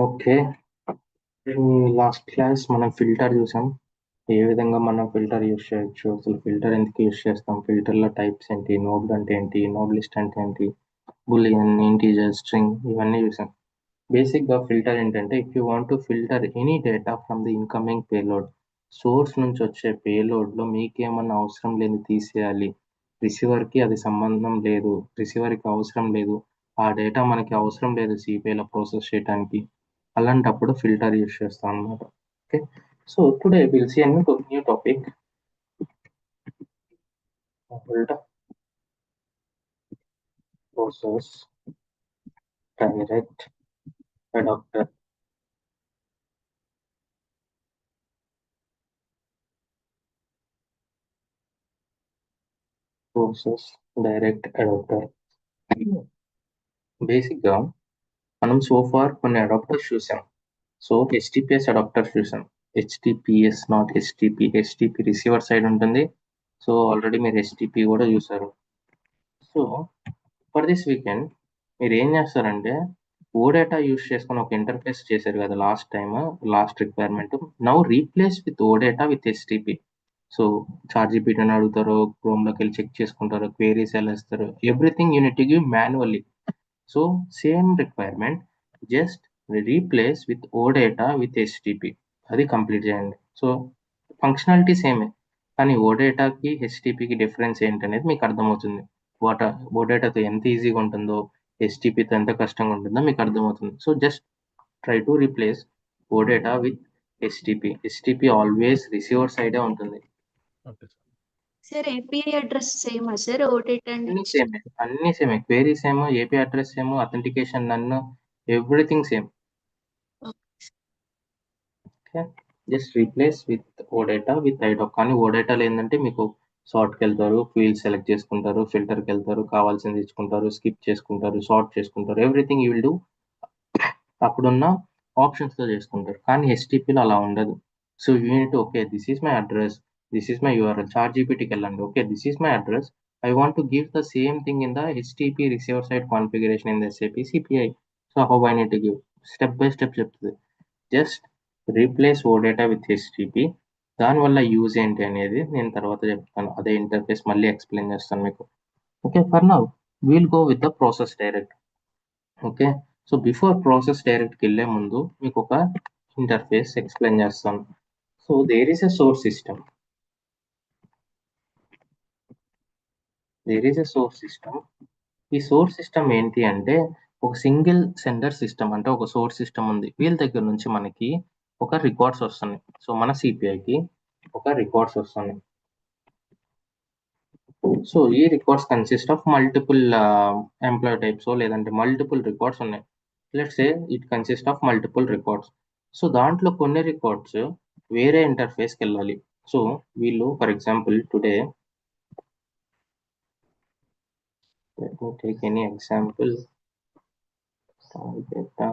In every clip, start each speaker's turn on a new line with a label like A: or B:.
A: Okay. Last class మనం filter చూసాం. ఏ విధంగా మనం ఫిల్టర్ యూజ్ చేయొచ్చు, అసలు ఫిల్టర్ ఎందుకు యూజ్ చేస్తాం, ఫిల్టర్‌లో టైప్స్ ఏంటి, నోడ్ అంటే ఏంటి, నోడ్ లిస్ట్ అంటే ఏంటి, బూలియన్, ఇంటీజర్, స్ట్రింగ్ ఇవన్నీ చూసాం. బేసిక్‌గా ఫిల్టర్ ఏంటంటే if you want to filter any data from the incoming payload, source నుంచి వచ్చే పేలోడ్‌లో మీకేమన్నా అవసరం లేనిది తీసేయాలి. రిసీవర్‌కి అది సంబంధం లేదు. రిసీవర్‌కి అవసరం లేదు. ఆ డేటా మనకి అవసరం లేదు సిపిఐలో ప్రాసెస్ చేయటానికి. అలాంటప్పుడు ఫిల్టర్ యూజ్ చేస్తాం అన్నమాట. Okay. So today will see new topic filter process direct adapter. Process direct adapter. బేసిక్‌గా మనం సో ఫార్ కొన్ని అడాప్టర్స్ చూసాం. సో హెచ్టిపిఎస్ అడాప్టర్ చూసాం. HTTPS not HTTP. HTTP receiver side ఉంటుంది. సో ఆల్రెడీ మీరు హెచ్టిపి కూడా చూసారు. సో ఫర్ దిస్ వీకెండ్ మీరు ఏం చేస్తారంటే ఓడేటా యూస్ చేసుకొని ఒక ఇంటర్ఫేస్ చేశారు కదా last time, last requirement. Now replace with OData with HTTP. So చార్జిపిటిని అడుగుతారు, క్రోమ్లోకి వెళ్ళి చెక్ చేసుకుంటారు, క్వేరీస్ ఎలా ఇస్తారు, everything you need give manually. So same requirement, just replace with OData with HTTP, అది కంప్లీట్ చేయండి. సో ఫంక్షనాలిటీ సేమే, కానీ ఓడేటాకి హెచ్టిపికి డిఫరెన్స్ ఏంటనేది మీకు అర్థమవుతుంది. వాట ఓడేటాతో ఎంత ఈజీగా ఉంటుందో, హెచ్టిపితో ఎంత కష్టంగా ఉంటుందో మీకు అర్థమవుతుంది. So just try to replace OData with HTTP. HTTP always receiver సైడే ఉంటుంది.
B: Okay sir.
C: Sir API address సేమా సార్ ఓటేట్ అండ్
A: అన్ని సేమే, query same, AP address same, authentication నన్ను, everything same. Okay, just replace with OData with IDoc. కానీ ఓడేటాలో ఏంటంటే మీకు సార్ట్కి వెళ్తారు, ఫీల్డ్ సెలెక్ట్ చేసుకుంటారు, ఫిల్టర్కి వెళ్తారు, కావాల్సింది ఇచ్చుకుంటారు, స్కిప్ చేసుకుంటారు, సార్ట్ చేసుకుంటారు, ఎవ్రీథింగ్ యూ విల్ డూ అప్పుడున్న ఆప్షన్స్తో చేసుకుంటారు. కానీ హెచ్టిపిలో అలా ఉండదు. So you need okay this is my address, this is my URL. చార్ట్ జీపీటీకి వెళ్ళండి, okay this is my address, I want to give the same thing in the HTTP receiver side configuration in the SAP CPI. So how I need to give, step by step చెప్తుంది. Just replace OData with HTTP. దానివల్ల use ఏంటి అనేది నేను తర్వాత చెప్తాను, అదే interface మళ్ళీ explain చేస్తాను మీకు. Okay, for now we'll go with the process direct. Okay, so before process డైరెక్ట్కి వెళ్ళే ముందు మీకు ఒక ఇంటర్ఫేస్ ఎక్స్ప్లెయిన్ చేస్తాను. So there is a source system. ఈ సోర్స్ సిస్టమ్ ఏంటి అంటే ఒక సింగిల్ సెండర్ సిస్టమ్, అంటే ఒక సోర్స్ సిస్టమ్ ఉంది. వీళ్ళ దగ్గర నుంచి మనకి ఒక రికార్డ్స్ వస్తున్నాయి. సో మన సిపిఐకి ఒక రికార్డ్స్ వస్తున్నాయి. సో ఈ records consist of multiple employee types, లేదంటే మల్టిపుల్ రికార్డ్స్ ఉన్నాయి. Let's say it consist of multiple records. So దాంట్లో కొన్ని రికార్డ్స్ వేరే ఇంటర్ఫేస్కి వెళ్ళాలి. సో వీళ్ళు for example today let me take any example. Data.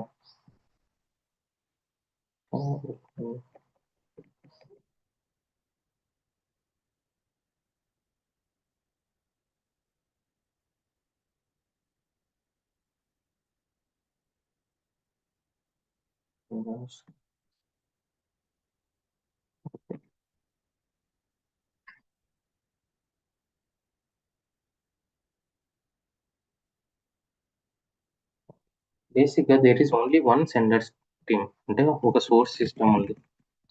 A: బేసిక్గా there is only one sender team, అంటే ఒక సోర్స్ సిస్టమ్ ఉంది.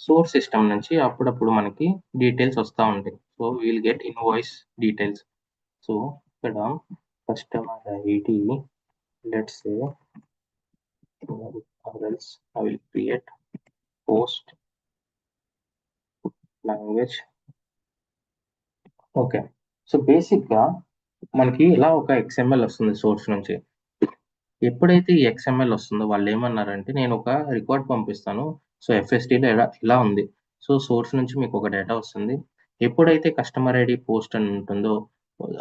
A: సోర్స్ సిస్టమ్ నుంచి అప్పుడప్పుడు మనకి డీటెయిల్స్ వస్తూ ఉంటాయి. So we'll get invoice details. So ఇక్కడ customer ID, let's say or else I will create post language. Okay, so బేసిక్గా మనకి ఇలా ఒక XML వస్తుంది సోర్స్ నుంచి. ఎప్పుడైతే ఈ XML వస్తుందో వాళ్ళు ఏమన్నారంటే నేను ఒక రికార్డ్ పంపిస్తాను. సో ఎఫ్ఎస్టీలో ఇలా ఉంది. సో సోర్స్ నుంచి మీకు ఒక డేటా వస్తుంది. ఎప్పుడైతే కస్టమర్ ఐడి పోస్ట్ అని ఉంటుందో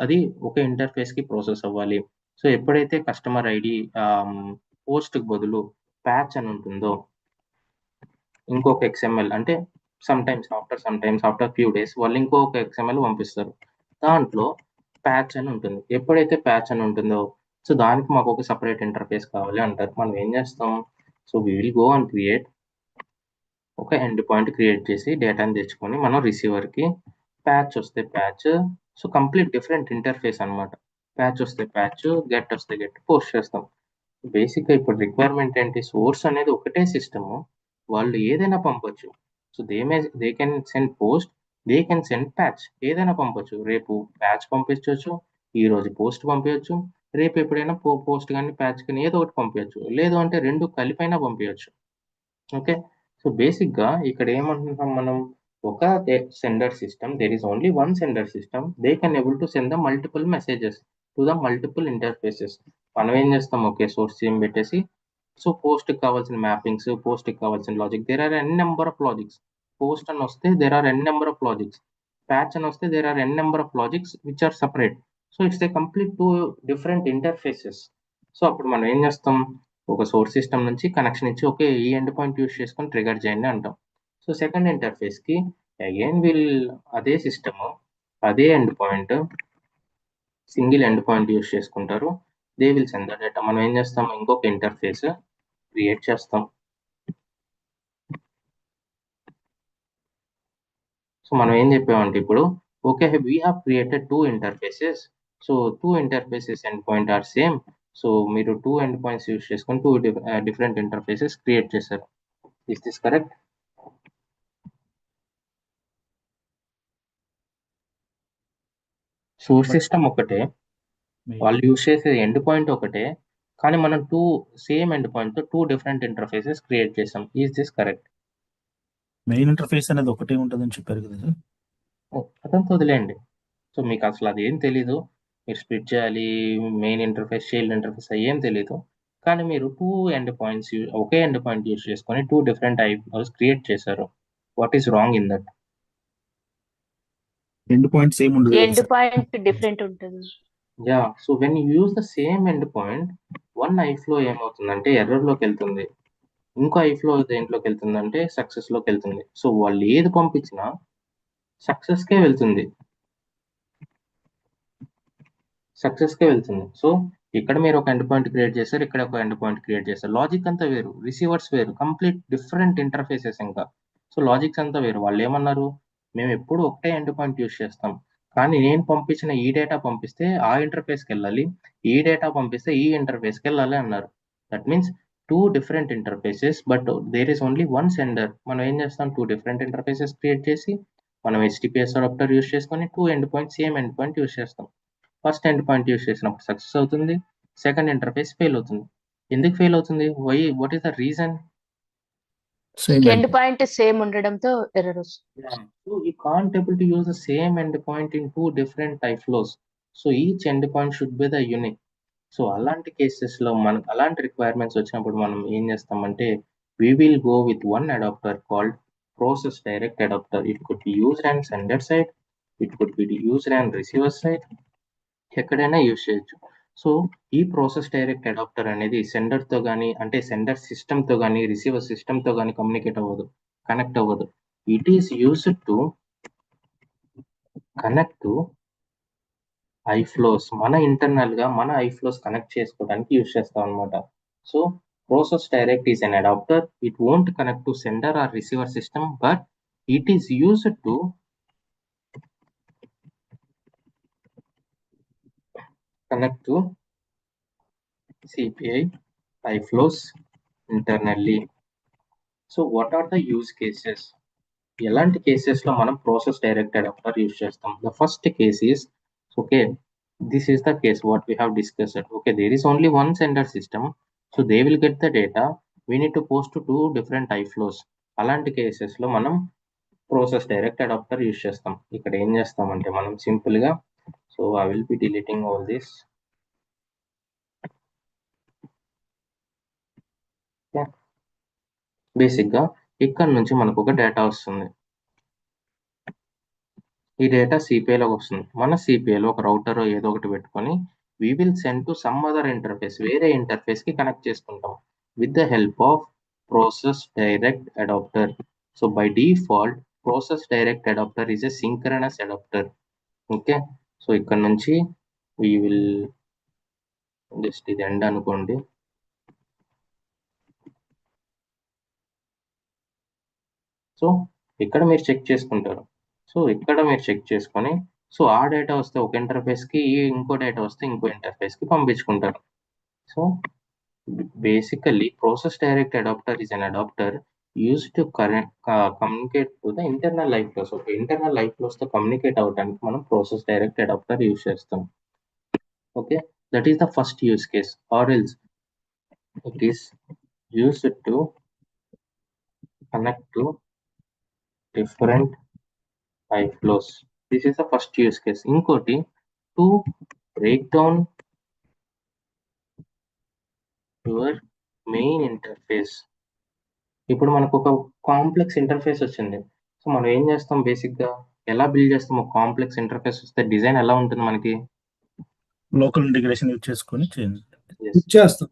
A: అది ఒక ఇంటర్ఫేస్కి ప్రాసెస్ అవ్వాలి. సో ఎప్పుడైతే కస్టమర్ ఐడి పోస్ట్కి బదులు ప్యాచ్ అని ఉంటుందో ఇంకొక XML, అంటే ఆఫ్టర్ ఫ్యూ డేస్ వాళ్ళు ఇంకొక XML పంపిస్తారు. దాంట్లో ప్యాచ్ అని ఉంటుంది. ఎప్పుడైతే ప్యాచ్ అని ఉంటుందో సో దానికి మాకు ఒక సపరేట్ ఇంటర్ఫేస్ కావాలి అంటారు. మనం ఏం చేస్తాం, so we will go and create ఒక ఎండ్ పాయింట్ క్రియేట్ చేసి డేటాని తెచ్చుకొని మనం రిసీవర్కి ప్యాచ్ వస్తే patch, so complete different interface అనమాట. ప్యాచ్ వస్తే ప్యాచ్, గెట్ వస్తే గెట్ పోస్ట్ చేస్తాం. బేసిక్గా ఇప్పుడు రిక్వైర్మెంట్ ఏంటి, సోర్స్ అనేది ఒకటే సిస్టము, వాళ్ళు ఏదైనా పంపొచ్చు. So they can send post, they can send patch, ఏదైనా పంపొచ్చు. రేపు ప్యాచ్ పంపించవచ్చు, ఈ రోజు పోస్ట్ పంపించవచ్చు, రేపు ఎప్పుడైనా పోస్ట్ కానీ ప్యాచ్ కానీ ఏదో ఒకటి పంపించవచ్చు, లేదు అంటే రెండు కలిపైనా పంపించవచ్చు. ఓకే, సో బేసిక్గా ఇక్కడ ఏమంటున్నాం మనం, ఒక sender system, there is only one sender system, they can able to send the multiple messages to the multiple interfaces. మనం ఏం చేస్తాం, ఓకే సోర్స్ ఏం పెట్టేసి, సో పోస్ట్కి కావాల్సిన మ్యాపింగ్స్, పోస్ట్కి కావాల్సిన logic, there are N number of logics. Post అని వస్తే there are N number of logics, patch అని వస్తే there are N number of logics which are separate. So it's a complete two different interfaces. So అప్పుడు మనం ఏం చేస్తాం, ఒక source system నుంచి కనెక్షన్ ఇచ్చి ఓకే ఈ ఎండ్ పాయింట్ యూస్ చేసుకొని ట్రిగర్ చేయండి అంటాం. సో సెకండ్ ఇంటర్ఫేస్కి అగైన్ అదే సిస్టమ్, అదే end point, single end point use చేసుకుంటారు, they will send the data. మనం ఏం చేస్తాం, ఇంకొక ఇంటర్ఫేస్ క్రియేట్ చేస్తాం. సో మనం ఏం చెప్పామంటే ఇప్పుడు, okay we have created two interfaces, so two interfaces end point are same, so మీరు టూ ఎండ్ పాయింట్స్ యూస్ చేసుకొని టూ డిఫరెంట్ ఇంటర్ఫేసెస్ క్రియేట్ చేశారు. Is this correct? Source system ఒకటే, వాళ్ళు యూస్ చేసే ఎండ్ పాయింట్ ఒకటే, కానీ మనం సేమ్ ఎండ్ పాయింట్ తో టూ డిఫరెంట్ ఇంటర్ఫేసెస్ క్రియేట్ చేసాం. Is this correct?
B: Main interface అనేది ఒకటే ఉంటుందని చెప్పారు కదా సార్.
A: అదంతా వదిలేండి. సో మీకు అసలు అది ఏం తెలీదు, మీరు స్ప్లిట్ చేయాలి, మెయిన్ ఇంటర్ఫేస్ చైల్డ్ ఇంటర్ఫేస్ ఏం తెలీదు, కానీ మీరు టూ ఎండ్ పాయింట్స్ ఒకే ఎండ్ పాయింట్ యూస్ చేసుకొని టూ డిఫరెంట్ ఐఫ్లోస్ క్రియేట్ చేశారు. What is wrong in that?
B: End point same ఉండదు కదా
D: ఎండ్
B: సార్.
D: పాయింట్ డిఫరెంట్ ఉంటుంది.
A: Yeah, so when you use the same end point, one iFlow ఏమవుతుందంటే ఎర్రర్లోకి వెళ్తుంది, ఇంకో ఐఫ్లో దేంట్లోకి వెళ్తుందంటే సక్సెస్లోకి వెళ్తుంది. సో వాళ్ళు ఏది పంపించినా సక్సెస్కే వెళ్తుంది, సక్సెస్కే వెళ్తుంది. సో ఇక్కడ మీరు ఒక ఎండ్ పాయింట్ క్రియేట్ చేశారు, ఇక్కడ ఒక ఎండ్ పాయింట్ క్రియేట్ చేశారు, లాజిక్ అంతా వేరు, రిసీవర్స్ వేరు, కంప్లీట్ డిఫరెంట్ ఇంటర్ఫేసెస్. ఇంకా సో లాజిక్స్ అంతా వేరు. వాళ్ళు ఏమన్నారు, మేము ఎప్పుడు ఒకటే ఎండ్ పాయింట్ యూస్ చేస్తాం, కానీ నేను పంపించిన ఈ డేటా పంపిస్తే ఆ ఇంటర్ఫేస్కి వెళ్ళాలి, ఈ డేటా పంపిస్తే ఈ ఇంటర్ఫేస్కి వెళ్ళాలి అన్నారు. That means two different interfaces but there is only one sender. మనం ఏం చేస్తాం, టూ డిఫరెంట్ ఇంటర్ఫేసెస్ క్రియేట్ చేసి మనం HTTPS అడాప్టర్ యూస్ చేసుకొని two end point same end point use చేస్తాం. ఫస్ట్ ఎండ్ పాయింట్ యూస్ చేసినప్పుడు సక్సెస్ అవుతుంది, సెకండ్ ఇంటర్ఫేస్ ఫెయిల్ అవుతుంది. ఎందుకు ఫెయిల్ అవుతుంది, what is the reason?
D: End point same ఉండడంతో ఎర్రర్ వస్తుంది.
A: So you can't able to use the same endpoint in two different type flows. So each endpoint should be the unique. So అలాంటి కేసెస్లో మనకు అలాంటి requirements వచ్చినప్పుడు మనం ఏం చేస్తామంటే, we will go with one adapter called process direct adapter. It could be used on sender side, it could be used on receiver side, ఎక్కడైనా use చేయొచ్చు. సో ఈ ప్రాసెస్ డైరెక్ట్ అడాప్టర్ అనేది సెండర్తో కానీ, అంటే సెండర్ సిస్టమ్తో కానీ రిసీవర్ సిస్టమ్తో కానీ కమ్యూనికేట్ అవ్వదు, కనెక్ట్ అవ్వదు. It is used to connect to iFlows, మన ఇంటర్నల్గా మన ఐఫ్లోస్ కనెక్ట్ చేసుకోవడానికి యూజ్ చేస్తాం అనమాట. So process direct is an adapter, it won't connect to sender or receiver system, but it is used to connect to CPI iFlows internally. So what are the use cases? ఎలాంటి కేసెస్లో మనం process direct adapter use చేస్తాం? The first case is, okay this is the case what we have discussed. Okay there is only one sender system, so they will get the data, we need to post to different iFlows. అలాంటి కేసెస్లో మనం process direct adapter use చేస్తాం. ఇక్కడ ఏం చేస్తామంటే మనం సింపుల్గా, so I will be deleting all this. బేసిక్గా ఇక్కడ నుంచి మనకు ఒక డేటా వస్తుంది, ఈ డేటా సిపిఐలోకి వస్తుంది. మన సిపిఐలో ఒక రౌటర్ ఏదో ఒకటి పెట్టుకొని we will send to some other interface, వేరే ఇంటర్ఫేస్కి కనెక్ట్ చేసుకుంటాం with the help of process direct adapter. So by default process direct adapter is a synchronous adapter. Okay, so ఇక్కడ నుంచి వీ విల్ జస్ట్ ఇది end అనుకోండి. So ఇక్కడ మీరు check చేసుకుంటారు. So ఇక్కడ మీరు చెక్ చేసుకొని సో ఆ డేటా వస్తే ఒక ఇంటర్ఫేస్కి, ఇంకో డేటా వస్తే ఇంకో ఇంటర్ఫేస్కి పంపించుకుంటారు. So basically process direct adapter is an adapter used to communicate to the internal life flows. Okay, internal life flows తో కమ్యూనికేట్ అవడానికి మనం process direct adapter యూస్ చేస్తాం. Okay, that is the first use case, or else it is used to connect to different life flows. This is the first use case. ఇంకోటి to break down your main interface. ఇప్పుడు మనకు ఒక complex interface వచ్చింది. So మనం ఏం చేస్తాం, బేసిక్గా ఎలా బిల్డ్ చేస్తాం? ఒక కాంప్లెక్స్ ఇంటర్ఫేస్ వస్తే డిజైన్ ఎలా ఉంటుంది మనకి?
B: లోకల్ ఇంటిగ్రేషన్ యూజ్ చేసుకొని చేంజ్
E: చేస్తాం.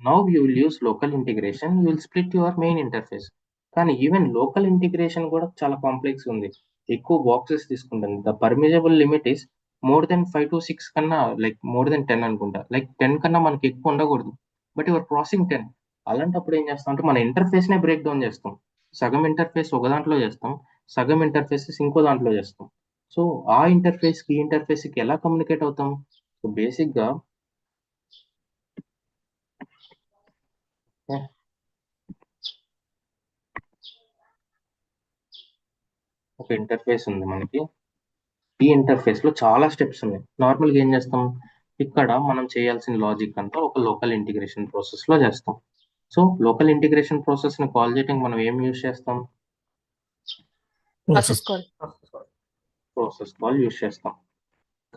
A: Now you will use local integration, you will split your main interface. కానీ ఈవెన్ లోకల్ ఇంటిగ్రేషన్ కూడా చాలా కాంప్లెక్స్ ఉంది, ఎక్కువ బాక్సెస్ తీసుకుంటుంది. The permissible limit is more than 5 to 6 కన్నా, లైక్ మోర్ దెన్ 10 అనుకుంటా. లైక్ 10 కన్నా మనకి ఎక్కువ ఉండకూడదు, బట్ యువర్ క్రాసింగ్ 10. అలాంటప్పుడు ఏం చేస్తాం అంటే మన ఇంటర్ఫేస్నే బ్రేక్ డౌన్ చేస్తాం. సగం ఇంటర్ఫేస్ ఒక దాంట్లో చేస్తాం, సగం ఇంటర్ఫేసెస్ ఇంకో దాంట్లో చేస్తాం. సో ఆ ఇంటర్ఫేస్కి ఈ ఇంటర్ఫేస్కి ఎలా కమ్యూనికేట్ అవుతాం? సో బేసిక్గా ఒక ఇంటర్ఫేస్ ఉంది మనకి. ఈ ఇంటర్ఫేస్ లో చాలా స్టెప్స్ ఉన్నాయి. నార్మల్గా ఏం చేస్తాం, ఇక్కడ మనం చేయాల్సిన లాజిక్ అంతా ఒక లోకల్ ఇంటిగ్రేషన్ ప్రాసెస్ లో చేస్తాం. సో లోకల్ ఇంటిగ్రేషన్ ప్రాసెస్ ని కాల్ చేయడానికి మనం ఏం యూజ్ చేస్తాం?
D: Process call.
A: Process call use చేస్తాం.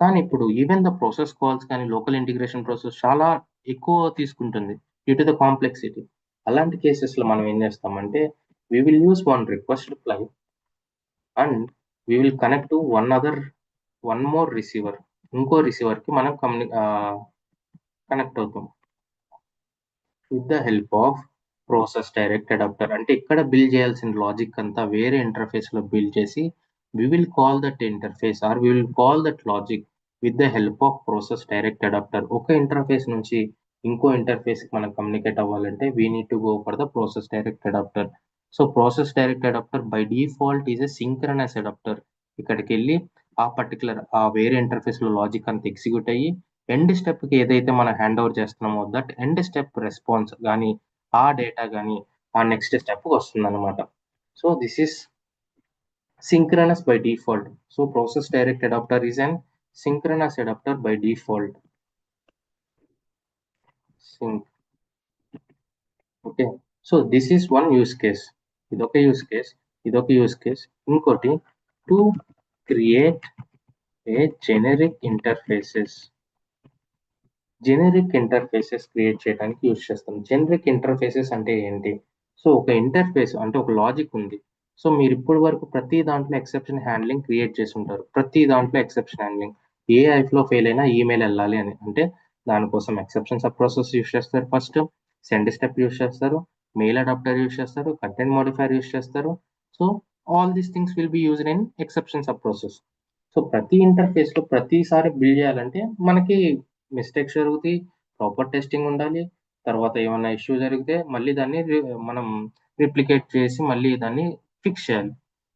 A: కానీ ఇప్పుడు ఈవెన్ ద ప్రాసెస్ కాల్స్ కానీ లోకల్ ఇంటిగ్రేషన్ ప్రాసెస్ చాలా ఎక్కువ తీసుకుంటుంది డ్యూ టు ద కాంప్లెక్సిటీ. అలాంటి కేసెస్ లో మనం ఏం చేస్తామంటే we will use one request reply and we will connect to one more receiver. ఇంకో రిసీవర్ కి మనం కనెక్ట్ అవుతాం with the help of process direct adapter. అంటే ఇక్కడ బిల్డ్ చేయాల్సిన లాజిక్ అంతా వేరే ఇంటర్ఫేస్ లో బిల్డ్ చేసి we will call that interface or we will call that logic with the help of process direct adapter. ఒక ఇంటర్ఫేస్ నుంచి ఇంకో ఇంటర్ఫేస్ కి మనం కమ్యూనికేట్ అవ్వాలంటే we need to go for the process direct adapter. So process direct adapter by default is a synchronous adapter. ఇక్కడికి వెళ్ళి ఆ particular ఆ వేరే ఇంటర్ఫేస్ లో లాజిక్ అంతా ఎగ్జిక్యూట్ అయ్యి ఎండ్ స్టెప్ కి ఏదైతే మనం హ్యాండ్ ఓవర్ చేస్తున్నామో దట్ ఎండ్ స్టెప్ రెస్పాన్స్ కానీ ఆ డేటా కానీ ఆ నెక్స్ట్ స్టెప్ వస్తుంది అనమాట. So this is synchronous by default. So process direct adapter is an synchronous adapter by default. Sync. Okay. So this is one use case. ఇదొక use case, ఇదొక use case. ఇంకోటి to create a generic interfaces. Generic interfaces create చేయడానికి use చేస్తాం. Generic interfaces అంటే ఏంటి? So ఒక interface అంటే ఒక లాజిక్ ఉంది. సో మీరు ఇప్పటి వరకు ప్రతి దాంట్లో ఎక్సెప్షన్ హ్యాండ్లింగ్ క్రియేట్ చేసి ఉంటారు. ప్రతి దాంట్లో ఎక్సెప్షన్ హ్యాండ్లింగ్, ఏ ఐఫ్లో ఫెయిల్ అయినా ఈమెయిల్ వెళ్ళాలి అని అంటే దానికోసం ఎక్సెప్షన్ సబ్ ప్రాసెస్ యూస్ చేస్తారు. ఫస్ట్ సెండ్ స్టెప్ యూస్ చేస్తారు, మెయిల్ అడాప్టర్ యూస్ చేస్తారు, కంటెంట్ మోడిఫైర్ యూస్ చేస్తారు. So all these things will be used in exception sub process. So ప్రతి ఇంటర్ఫేస్ లో ప్రతిసారి బిల్డ్ చేయాలంటే మనకి మిస్టేక్స్ జరుగుతాయి, ప్రాపర్ టెస్టింగ్ ఉండాలి. తర్వాత ఏమైనా ఇష్యూ జరిగితే మళ్ళీ దాన్ని మనం రిప్లికేట్ చేసి మళ్ళీ దాన్ని ఫిక్స్ చేయాలి.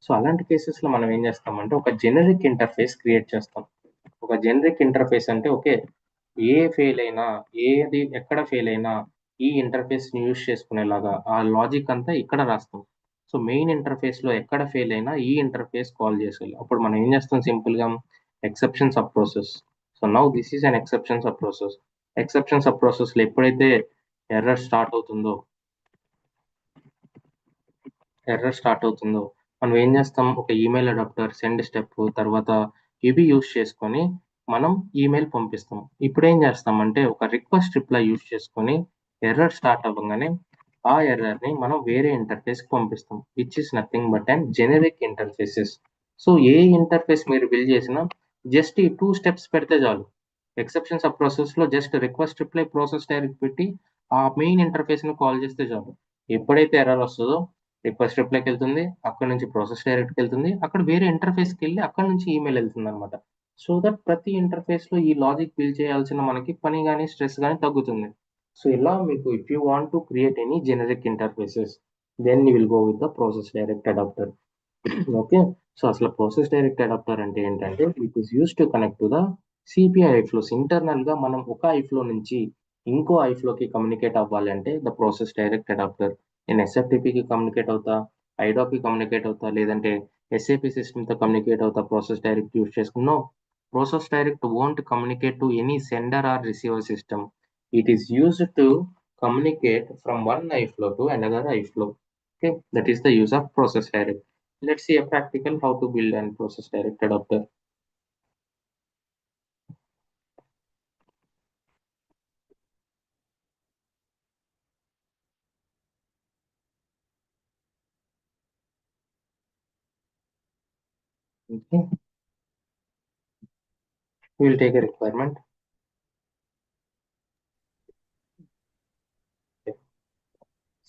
A: సో అలాంటి కేసెస్ లో మనం ఏం చేస్తామంటే ఒక జెనరిక్ ఇంటర్ఫేస్ క్రియేట్ చేస్తాం. ఒక జెనరిక్ ఇంటర్ఫేస్ అంటే ఓకే, ఏ ఫెయిల్ అయినా, ఏది ఎక్కడ ఫెయిల్ అయినా ఈ ఇంటర్ఫేస్ ని యూజ్ చేసుకునేలాగా ఆ లాజిక్ అంతా ఇక్కడ రాస్తాం. సో మెయిన్ ఇంటర్ఫేస్ లో ఎక్కడ ఫెయిల్ అయినా ఈ ఇంటర్ఫేస్ కాల్ చేసేయాలి. అప్పుడు మనం ఏం చేస్తాం, సింపుల్ గా exception sub process. So now this is an exception sub process. Exception sub process లో ఎప్పుడైతే ఎర్రర్ స్టార్ట్ అవుతుందో మనం ఏం చేస్తాం, ఒక ఈమెయిల్ అడాప్టర్, సెండ్ స్టెప్, తర్వాత ఇవి యూస్ చేసుకొని మనం ఈమెయిల్ పంపిస్తాం. ఇప్పుడు ఏం చేస్తామంటే ఒక రిక్వెస్ట్ రిప్లై యూస్ చేసుకొని ఎర్రర్ స్టార్ట్ అవ్వగానే ఆ ఎర్రర్ ని మనం వేరే ఇంటర్ఫేస్ కి పంపిస్తాం, which is nothing but and generic interfaces. So ఏ ఇంటర్ఫేస్ మీరు బిల్డ్ చేసినా జస్ట్ ఈ 2 స్టెప్స్ పెడితే చాలు. ఎక్సెప్షన్ సబ్ ప్రాసెస్ లో just request reply, process direct పెట్టి ఆ మెయిన్ ఇంటర్ఫేస్ ని కాల్ చేస్తే చాలు. ఎప్పుడైతే ఎర్రర్ వస్తుందో రిక్వెస్ట్ రిప్లైకి వెళ్తుంది, అక్కడ నుంచి ప్రాసెస్ డైరెక్ట్కి వెళ్తుంది, అక్కడ వేరే ఇంటర్ఫేస్కి వెళ్ళి అక్కడ నుంచి ఈమెయిల్ వెళ్తుంది అనమాట. సో దట్ ప్రతి ఇంటర్ఫేస్ లో ఈ లాజిక్ బిల్డ్ చేయాల్సిన మనకి పని కానీ స్ట్రెస్ కానీ తగ్గుతుంది. సో ఇలా మీకు if you want to create any generic interfaces, then you will go with the process direct adapter. Okay, so అసలు ప్రాసెస్ డైరెక్ట్ అడాప్టర్ అంటే ఏంటంటే it is use to connect to the CPI iFlows. ఇంటర్నల్ గా మనం ఒక ఐఫ్లో నుంచి ఇంకో ఐఫ్లోకి communicate అవ్వాలి అంటే ద ప్రాసెస్ డైరెక్ట్ అడాప్టర్. నేను ఎస్ఎఫ్టిపికి కమ్యూనికేట్ అవుతా, ఐడాకి కమ్యూనికేట్ అవుతా, లేదంటే ఎస్ఏపి సిస్టమ్తో కమ్యూనికేట్ అవుతా ప్రాసెస్ డైరెక్ట్ యూస్ చేసుకున్నాం. Process direct won't communicate to any sender or receiver system. It is used to communicate from one iFlow to another iFlow. Okay, that is the use of process direct. Let's see a practical how to build and process direct adapter. Okay, we will take a requirement. Okay.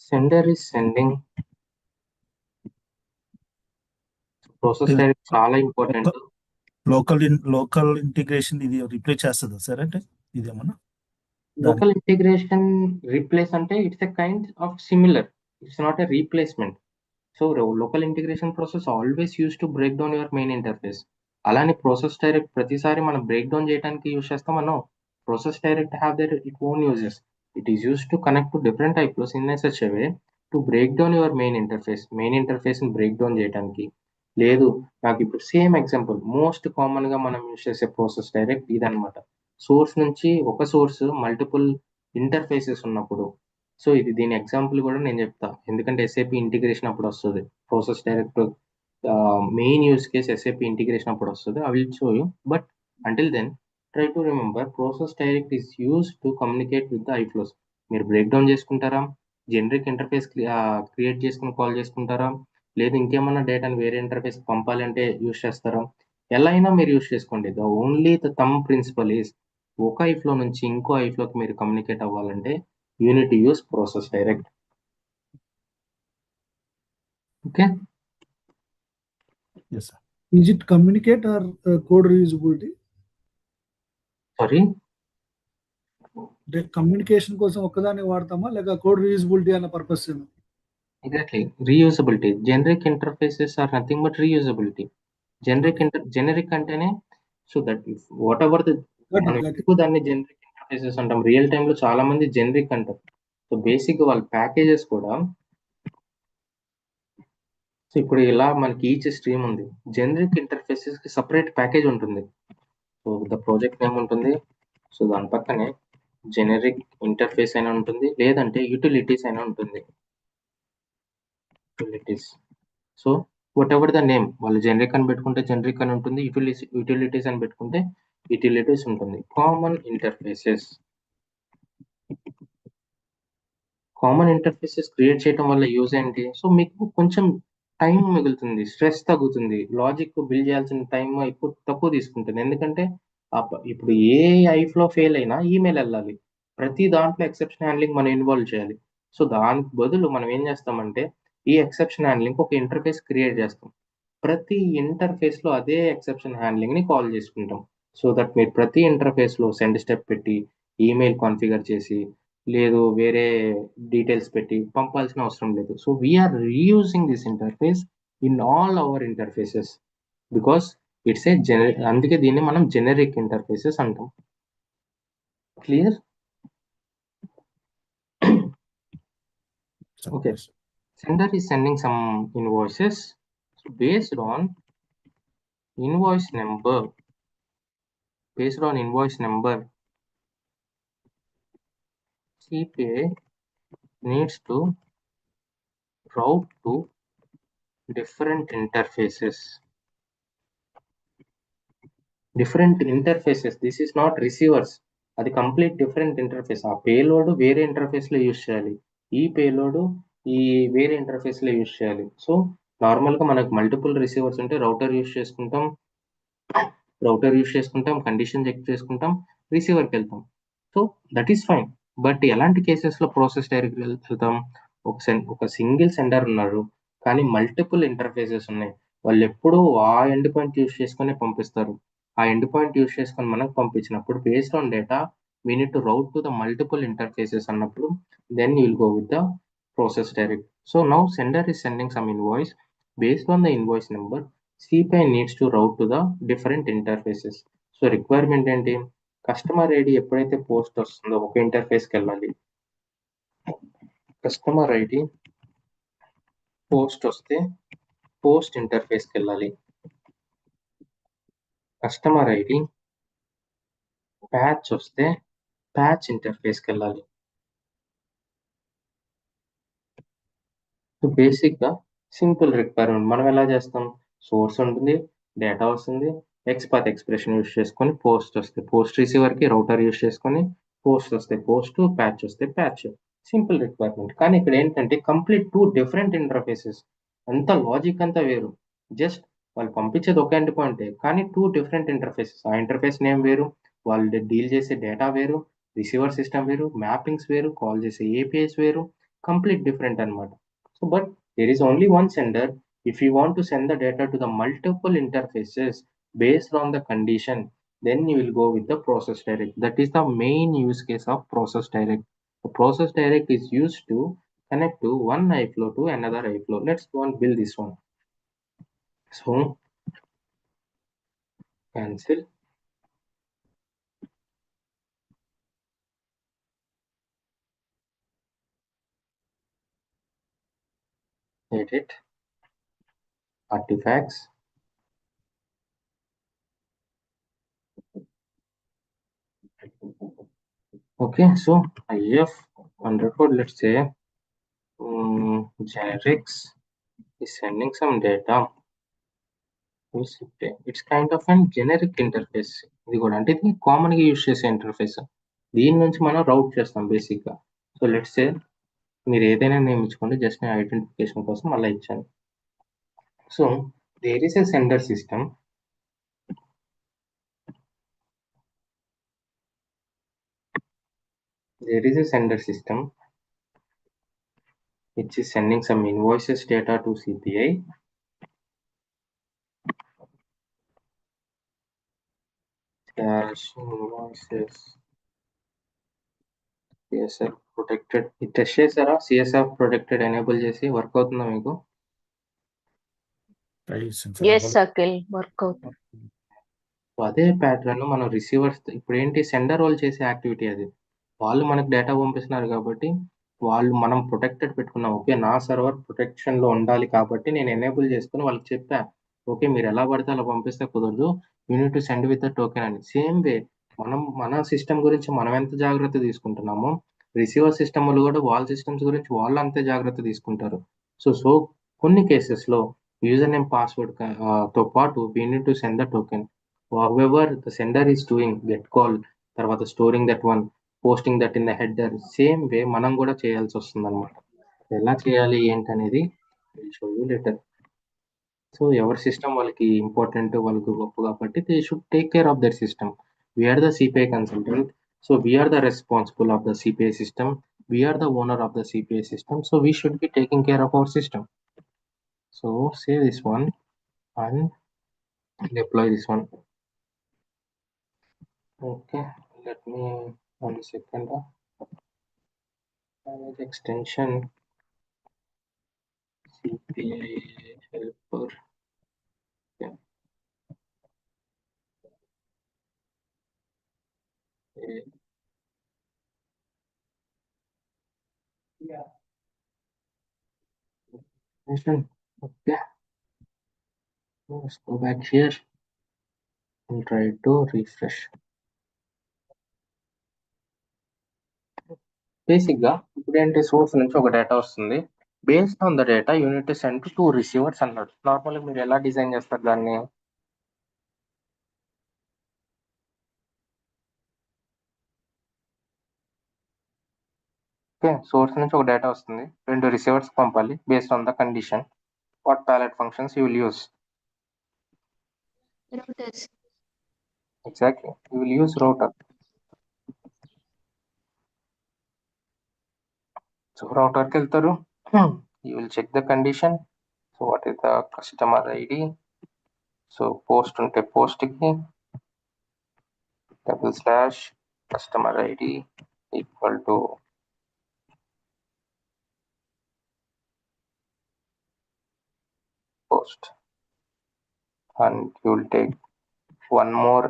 A: Sender is sending. Process
B: Yeah.
A: direct చాలా important.
B: Local integration ఇది replace చేస్తుందా sir? అంటే ఇదేమన్నా
A: local integration replace అంటే it's a kind of similar, it's not a replacement. So local integration process always use to break down your main interface. అలానే process direct ప్రతిసారి మనం break down చేయడానికి use చేస్తాం. మనం process direct have their it own uses. It is use to connect to different iFlows in such a way to break down your main interface. Main interface ని break down చేయడానికి. లేదు, నాకు ఇప్పుడు same example most common గా మనం use చేసే process direct ఇదనమాట. Source నుంచి ఒక సోర్స్ మల్టిపుల్ ఇంటర్ఫేసెస్ ఉన్నప్పుడు. సో ఇది దీని ఎగ్జాంపుల్ కూడా నేను చెప్తా, ఎందుకంటే ఎస్ఏపి ఇంటిగ్రేషన్ అప్పుడు వస్తుంది. Process direct main use case SAP integration అప్పుడు వస్తుంది. I will show you, but until then try to remember process direct is use to communicate with the iFlows. మీరు బ్రేక్ డౌన్ చేసుకుంటారా, జనరిక్ ఇంటర్ఫేస్ క్రియేట్ చేసుకుని call చేసుకుంటారా, లేదు ఇంకేమన్నా డేటాను వేరే ఇంటర్ఫేస్ పంపాలి అంటే యూస్ చేస్తారా, ఎలా అయినా మీరు యూస్ చేసుకోండి. The only the thumb principal is ఒక ఐఫ్లో నుంచి ఇంకో ఐఫ్లోకి మీరు కమ్యూనికేట్ అవ్వాలంటే you need to use process direct. Okay.
B: Yes sir.
E: Is it communicate or code reusability?
A: Sorry.
E: Communication కోసం ఒక్కదాన్ని వాడతామా లేక కోడ్ రీయూజబిలిటీ అన్న purpose?
A: Exactly, reusability. Generic interfaces are nothing but reusability. Generic అంటేనే సో దట్ whatever the దాన్ని generic interfaces అంటాం. Real time లో చాలా మంది జెనరిక్ అంటారు. సో బేసిక్ వాళ్ళ ప్యాకేజెస్ కూడా, సో ఇప్పుడు ఇలా మనకి ఈచ్ స్ట్రీమ్ ఉంది. జెనరిక్ ఇంటర్ఫేసెస్ కి సపరేట్ ప్యాకేజ్ ఉంటుంది. సో ద ప్రాజెక్ట్ నేమ్ ఉంటుంది, సో దాని పక్కనే జెనరిక్ ఇంటర్ఫేస్ అయినా ఉంటుంది, లేదంటే యూటిలిటీస్ అయినా ఉంటుంది. Utilities, so whatever the name, వాళ్ళు జెనరిక్ అని పెట్టుకుంటే జెనరిక్ అని ఉంటుంది, యూటిలిటీస్ అని పెట్టుకుంటే యూటిలిటీస్ ఉంటుంది. కామన్ ఇంటర్ఫేసెస్ క్రియేట్ చేయడం వల్ల యూజ్ ఏంటి? సో మీకు కొంచెం టైం మిగులుతుంది, స్ట్రెస్ తగ్గుతుంది, లాజిక్ బిల్డ్ చేయాల్సిన టైం తక్కువ తీసుకుంటుంది. ఎందుకంటే ఇప్పుడు ఏ ఐఫ్లో ఫెయిల్ అయినా ఈమెయిల్ వెళ్ళాలి, ప్రతి దాంట్లో ఎక్సెప్షన్ హ్యాండ్లింగ్ మనం ఇన్వాల్వ్ చేయాలి. సో దానికి బదులు మనం ఏం చేస్తామంటే ఈ ఎక్సెప్షన్ హ్యాండ్లింగ్ ఒక ఇంటర్ఫేస్ క్రియేట్ చేస్తాం. ప్రతి ఇంటర్ఫేస్ లో అదే ఎక్సెప్షన్ హ్యాండ్లింగ్ ని కాల్ చేసుకుంటాం. సో దట్ మీరు ప్రతి ఇంటర్ఫేస్ లో సెండ్ స్టెప్ పెట్టి ఈమెయిల్ కాన్ఫిగర్ చేసి లేదు వేరే డీటెయిల్స్ పెట్టి పంపాల్సిన అవసరం లేదు. So we're reusing this interface in all our interfaces because it's a generic. అందుకే దీన్ని మనం జెనరిక్ ఇంటర్ఫేసెస్ అంటాం. Clear? Okay, sender is sending some invoices. So based on invoice number, CPA needs to route to different interfaces. This is not receivers, అది complete different interface. ఆ payload వేరే interface లో use చేయాలి, ఈ payload ఈ వేరే interface లో use చేయాలి. సో నార్మల్ గా మనకు మల్టిపుల్ రిసీవర్స్ ఉంటే రౌటర్ యూజ్ చేసుకుంటాం, కండిషన్ చెక్ చేసుకుంటాం, రిసీవర్కి వెళ్తాం. So that is fine. But ఎలాంటి కేసెస్ లో ప్రాసెస్ డైరెక్ట్ వెళ్తాం? ఒక సింగిల్ సెండర్ ఉన్నారు కానీ మల్టిపుల్ ఇంటర్ఫేసెస్ ఉన్నాయి, వాళ్ళు ఎప్పుడూ ఆ ఎండ్ పాయింట్ యూజ్ చేసుకుని పంపిస్తారు. ఆ ఎండ్ పాయింట్ యూజ్ చేసుకొని మనకు పంపించినప్పుడు based on data we need to route to the multiple interfaces అన్నప్పుడు then you will go with the process direct. So now sender is sending some invoice. Based on the invoice number, CPI needs to route to the different interfaces. So requirement ఏంటి, customer ID ఎప్పుడైతే post వస్తుందో ఒక ఇంటర్ఫేస్కి వెళ్ళాలి. Customer ID post వస్తే post ఇంటర్ఫేస్కి వెళ్ళాలి. Customer ID patch వస్తే patch ఇంటర్ఫేస్కి వెళ్ళాలి. So బేసిక్గా సింపుల్ రిక్వైర్మెంట్. మనం ఎలా చేస్తాం, సోర్స్ ఉంటుంది, డేటా వస్తుంది, ఎక్స్పాత్ ఎక్స్ప్రెషన్ యూస్ చేసుకొని పోస్ట్ వస్తే పోస్ట్, రిసీవర్కి రౌటర్ యూస్ చేసుకొని పోస్ట్ వస్తే పోస్ట్, ప్యాచ్ వస్తే ప్యాచ్. Simple requirement. కానీ ఇక్కడ ఏంటంటే కంప్లీట్ 2 డిఫరెంట్ ఇంటర్ఫేసెస్. అంత లాజిక్ అంతా వేరు. జస్ట్ వాళ్ళు పంపించేది ఒక ఎండ్ పాయింటే, కానీ 2 డిఫరెంట్ ఇంటర్ఫేసెస్. ఆ ఇంటర్ఫేస్ నేమ్ వేరు, వాళ్ళు డీల్ చేసే డేటా వేరు, రిసీవర్ సిస్టమ్ వేరు, మ్యాపింగ్స్ వేరు, కాల్ చేసే ఏపీఐస్ వేరు, కంప్లీట్ డిఫరెంట్ అనమాట. So, but there is only one sender. If you want to send the data to the multiple interfaces based on the condition, then you will go with the process direct. That is the main use case of process direct. The process direct is used to connect to one iFlow to another iFlow. Let's go and build this one. So, cancel. Edit. Artifacts. Okay, so IF underscore, let's say Generics is sending some data. It's kind of and generic interface. ఇది కూడా అంటే ఇది కామన్గా use చేసే interface. దీని నుంచి మనం రౌట్ చేస్తాం బేసిక్గా. సో లెట్స్ సే మీరు ఏదైనా నేమ్ ఇచ్చుకోండి, జస్ట్ నేను ఐడెంటిఫికేషన్ కోసం అలా ఇచ్చాను. So there is a sender system. There is a sender system which is sending some invoices data to CPI. Invoices CSR protected. ఇది టెస్ట్ చేశారా? CSR protected ఎనేబుల్ చేసి వర్క్ అవుతుందా మీకు?
D: ఎస్ అఖిల్, వర్క్ అవుతుంది.
A: అదే ప్యాటర్న్ మనం రిసీవర్స్, ఇప్పుడు ఏంటి సెండర్ వాళ్ళు చేసే యాక్టివిటీ అది. వాళ్ళు మనకు డేటా పంపిస్తున్నారు కాబట్టి వాళ్ళు మనం ప్రొటెక్టెడ్ పెట్టుకున్నాం. ఓకే, నా సర్వర్ ప్రొటెక్షన్లో ఉండాలి కాబట్టి నేను ఎనేబుల్ చేసుకుని వాళ్ళకి చెప్పా, ఓకే మీరు ఎలా పడితే అలా పంపిస్తే కుదరదు, unit to send with the token అని. సేమ్ వే మనం మన సిస్టమ్ గురించి మనం ఎంత జాగ్రత్త తీసుకుంటున్నామో రిసీవర్ సిస్టమ్ వాళ్ళు కూడా వాళ్ళ సిస్టమ్స్ గురించి వాళ్ళు అంతే జాగ్రత్త తీసుకుంటారు. సో కొన్ని కేసెస్లో యూజర్ నేమ్ పాస్వర్డ్ తో పాటు we need to send the token. however the sender is doing get call, తర్వాత storing that one, posting that in the header, same way మనం కూడా చేయాల్సి వస్తుంది అనమాట. ఎలా చేయాలి ఏంటనేది show you later. సో ఎవరి సిస్టమ్ వాళ్ళకి ఇంపార్టెంట్, వాళ్ళకి గొప్ప కాబట్టి they should take care of their system. We're the CPI consultant, so we're the responsible of the CPI system, we're the owner of the CPI system, so we should be taking care of our system. So save this one and deploy this one. Okay, let me 1 second. Manage extension CPI helper. Okay. Okay. Let's go back here and try to refresh. బేసిక్గా ఇప్పుడు ఏంటి, source నుంచి ఒక data వస్తుంది, based on the data unit send to receivers అన్నాడు. నార్మల్గా మీరు ఎలా డిజైన్ చేస్తారు దాన్ని? ఓకే, సోర్స్ నుంచి ఒక డేటా వస్తుంది, 2 రిసీవర్స్ పంపాలి based on the condition. What palette functions you will use?
C: Routers.
A: Exactly, you will use router. So router కి వెళ్తారు, you will check the condition. So what is the customer ID? So post ఉంటే post కి /customer ID equal to post, and you will take one more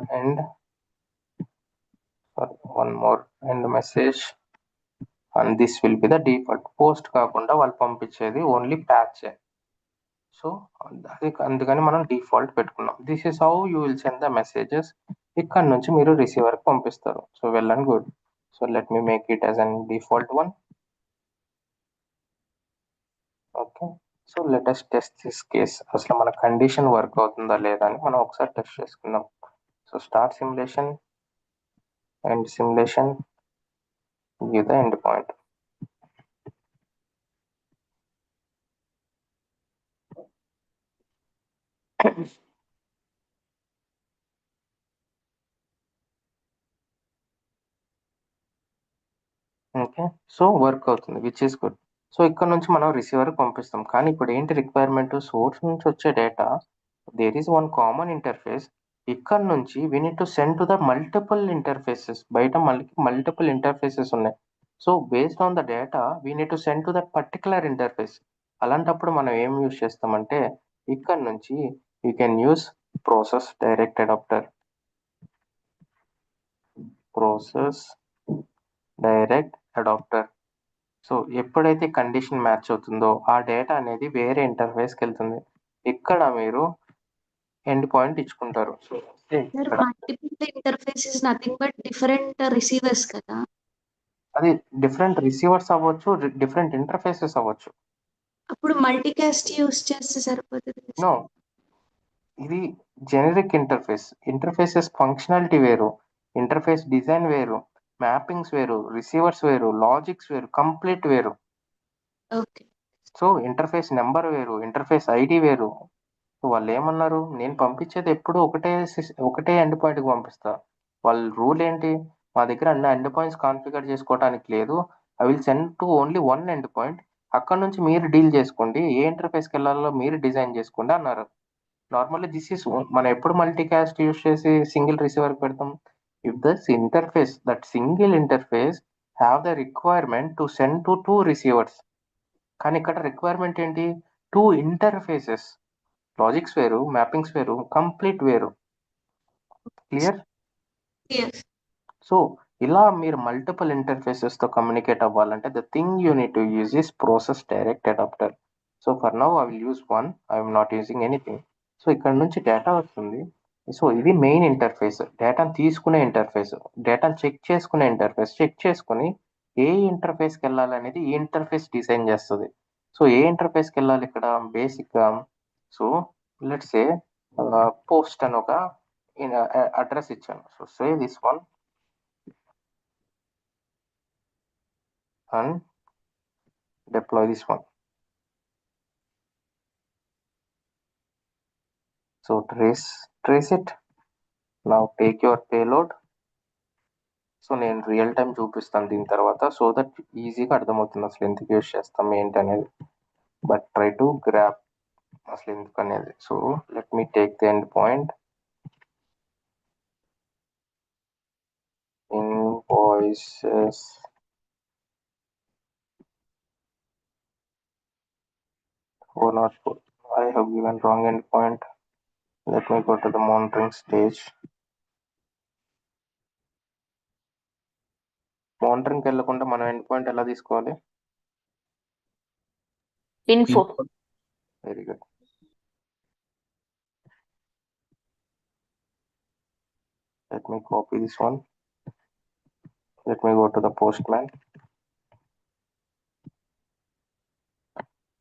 A: end message, and this will be the default. Post కాకుండా వాళ్ళు పంపించేది only patch. So అందుకని మనం default పెట్టుకున్నాం. This is how you will send the messages. ఇక్కడ నుంచి మీరు రిసీవర్కి పంపిస్తారు. So well and good. So let me make it as an default one. Okay, so let us test this case. అసలు మన condition work అవుతుందా లేదా అని మనం ఒకసారి టెస్ట్ చేసుకుందాం. So start simulation, end simulation, give the end point. Okay, so work అవుతుంది, which is good. So ఇక్కడ నుంచి మనం రిసీవర్ పంపిస్తాం. కానీ ఇప్పుడు ఏంటి రిక్వైర్మెంట్? సోర్స్ నుంచి వచ్చే data, there is one common interface. ఇక్కడ నుంచి we need to send to the multiple interfaces. బయట మల్టిపుల్ ఇంటర్ఫేసెస్ ఉన్నాయి. So based on the data we need to send to that particular interface. అలాంటప్పుడు మనం ఏం use చేస్తామంటే, ఇక్కడ నుంచి you can use process direct adapter. Process direct adapter. So ఎప్పుడైతే condition match అవుతుందో ఆ డేటా అనేది వేరే ఇంటర్ఫేస్కి వెళ్తుంది. ఇక్కడ మీరు ఎండ్ పాయింట్ ఇచ్చుకుంటారు. So
C: multiple interface is nothing but different receivers కదా.
A: అది డిఫరెంట్ రిసీవర్స్ అవ్వచ్చు, డిఫరెంట్ ఇంటర్ఫేసెస్ అవ్వచ్చు.
C: అప్పుడు మల్టీకాస్ట్ యూస్ చేస్తే సరిపోతుంది.
A: నో, ఇది జెనరిక్ ఇంటర్ఫేస్. ఇంటర్ఫేసెస్ ఫంక్షనాలిటీ వేరు, ఇంటర్ఫేస్ డిజైన్ వేరు, మ్యాపింగ్స్ వేరు, రిసీవర్స్ వేరు, లాజిక్స్ వేరు, కంప్లీట్ వేరు.
C: ఓకే,
A: సో ఇంటర్ఫేస్ నెంబర్ వేరు, ఇంటర్ఫేస్ ఐడి వేరు. సో వాళ్ళు ఏమన్నారు, నేను పంపించేది ఎప్పుడు ఒకటే ఎండ్ పాయింట్కి పంపిస్తా. వాళ్ళ రూల్ ఏంటి, మా దగ్గర అన్ని ఎండ్ పాయింట్స్ కాన్ఫిగర్ చేసుకోవడానికి లేదు, I will send to only one end point. అక్కడ నుంచి మీరు డీల్ చేసుకోండి, ఏ ఇంటర్ఫేస్కి వెళ్ళాలో మీరు డిజైన్ చేసుకోండి అన్నారు. నార్మల్లీ దిస్ ఈస్, మనం ఎప్పుడు మల్టీకాస్ట్ యూస్ చేసి సింగిల్ రిసీవర్ పెడతాం, if this interface, that single interface have the requirement to send to 2 receivers. కానీ ఇక్కడ రిక్వైర్మెంట్ ఏంటి, 2 ఇంటర్ఫేసెస్. లాజిక్స్ వేరు, మ్యాపింగ్స్ వేరు, కంప్లీట్ వేరు. క్లియర్? సో ఇలా మీరు మల్టిపుల్ ఇంటర్ఫేసెస్ తో కమ్యూనికేట్ అవ్వాలంటే the thing you need to use is process direct adapter. So for now I will use one, I'm not using anything. So ఇక్కడ నుంచి data వస్తుంది. సో ఇది మెయిన్ ఇంటర్ఫేస్, డేటాను తీసుకునే ఇంటర్ఫేస్, డేటాను చెక్ చేసుకునే ఇంటర్ఫేస్. చెక్ చేసుకుని ఏ ఇంటర్ఫేస్కి వెళ్ళాలనేది ఈ ఇంటర్ఫేస్ డిజైన్ చేస్తుంది. సో ఏ ఇంటర్ఫేస్కి వెళ్ళాలి ఇక్కడ బేసిక్గా, సో లెట్స్ సే పోస్ట్ అని ఒక అడ్రస్ ఇచ్చాను. So say this one and deploy this one. So trace it. Now take your payload. So నేను రియల్ టైం చూపిస్తాను దీని తర్వాత, సో దట్ ఈజీగా అర్థమవుతుంది అసలు ఎందుకు యూజ్ చేస్తాం ఏంటి అనేది. బట్ ట్రై టు గ్రాప్ అసలు ఎందుకు అనేది. So let me take the end point, invoices 404. I have given wrong endpoint. Let me go to the monitoring stage. మానిటరింగ్కి వెళ్ళకుండా మనం ఎండ్ పాయింట్ ఎలా తీసుకోవాలి?
D: info.
A: Very good. Let me copy this one. Let me go to the postman.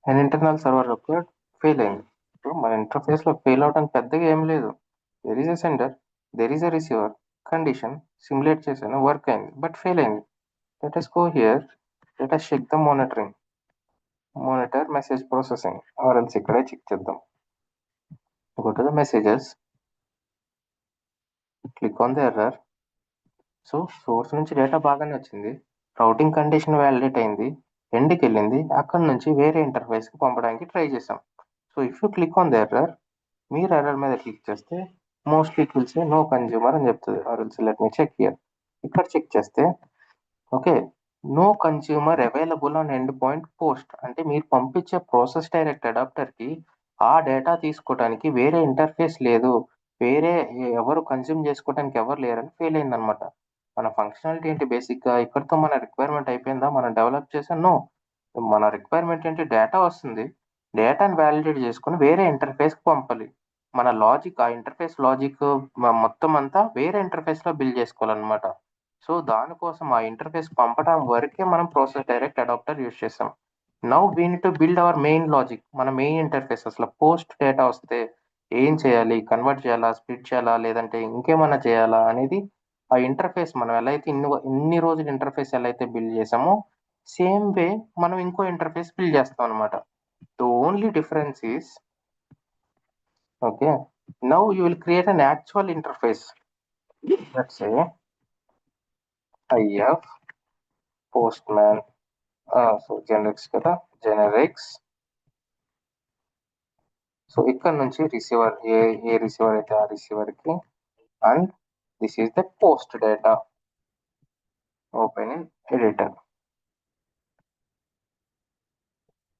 A: An internal server required, fail అయింది. ఇప్పుడు మన ఇంటర్ఫేస్లో fail అవడానికి పెద్దగా ఏం లేదు. There is a sender, there is a receiver, condition simulate చేశాను, వర్క్ అయింది, బట్ ఫెయిల్ అయింది. Let us go here, let us check the monitoring. Monitor message processing, ఆర్ఎల్స్ ఇక్కడే చెక్ చేద్దాం. Go to the messages, click on the error. So source నుంచి data బాగానే వచ్చింది, routing condition validate అయింది, ఎండ్కి వెళ్ళింది, అక్కడ నుంచి వేరే ఇంటర్ఫేస్కి పంపడానికి ట్రై చేసాం. So if you click on the error, మీరు ఎర్రర్ మీద క్లిక్ చేస్తే mostly it will say no consumer అని చెప్తుంది. Or else let me check here. ఇక్కడ చెక్ చేస్తే okay, no consumer available on end point post, అంటే మీరు పంపించే ప్రాసెస్ డైరెక్ట్ అడాప్టర్కి ఆ డేటా తీసుకోవడానికి వేరే ఇంటర్ఫేస్ లేదు, వేరే ఎవరు కన్జ్యూమ్ చేసుకోవడానికి ఎవరు లేరని ఫెయిల్ అయిందనమాట. మన ఫంక్షనాలిటీ ఏంటి బేసిక్గా ఇక్కడితో మన రిక్వైర్మెంట్ అయిపోయిందా, మనం డెవలప్ చేసాను. మన రిక్వైర్మెంట్ ఏంటి, డేటా వస్తుంది, డేటాని వ్యాలిడేట్ చేసుకొని వేరే ఇంటర్ఫేస్కి పంపాలి. మన లాజిక్, ఆ ఇంటర్ఫేస్ లాజిక్ మొత్తం అంతా వేరే ఇంటర్ఫేస్లో బిల్డ్ చేసుకోవాలన్నమాట. సో దానికోసం ఆ ఇంటర్ఫేస్ పంపడం వరకే మనం ప్రాసెస్ డైరెక్ట్ అడాప్టర్ యూజ్ చేసాం. Now we need to build our main logic, మన మెయిన్ ఇంటర్ఫేస్. అసలు పోస్ట్ డేటా వస్తే ఏం చేయాలి, కన్వర్ట్ చేయాలా, స్ప్లిట్ చేయాలా, లేదంటే ఇంకేమన్నా చేయాలా అనేది ఆ ఇంటర్ఫేస్ మనం ఎలా అయితే ఇన్ని రోజులు ఇంటర్ఫేస్ ఎలా అయితే బిల్డ్ చేసామో సేమ్ వే మనం ఇంకో ఇంటర్ఫేస్ బిల్డ్ చేస్తాం అనమాట. The only difference is, okay, now you will create an actual interface. Let's say IF postman, so generics కదా, జెనరిక్స్. సో ఇక్కడ నుంచి రిసీవర్, ఏ రిసీవర్ అయితే ఆ రిసీవర్కి, and this is the post data. Open in editor.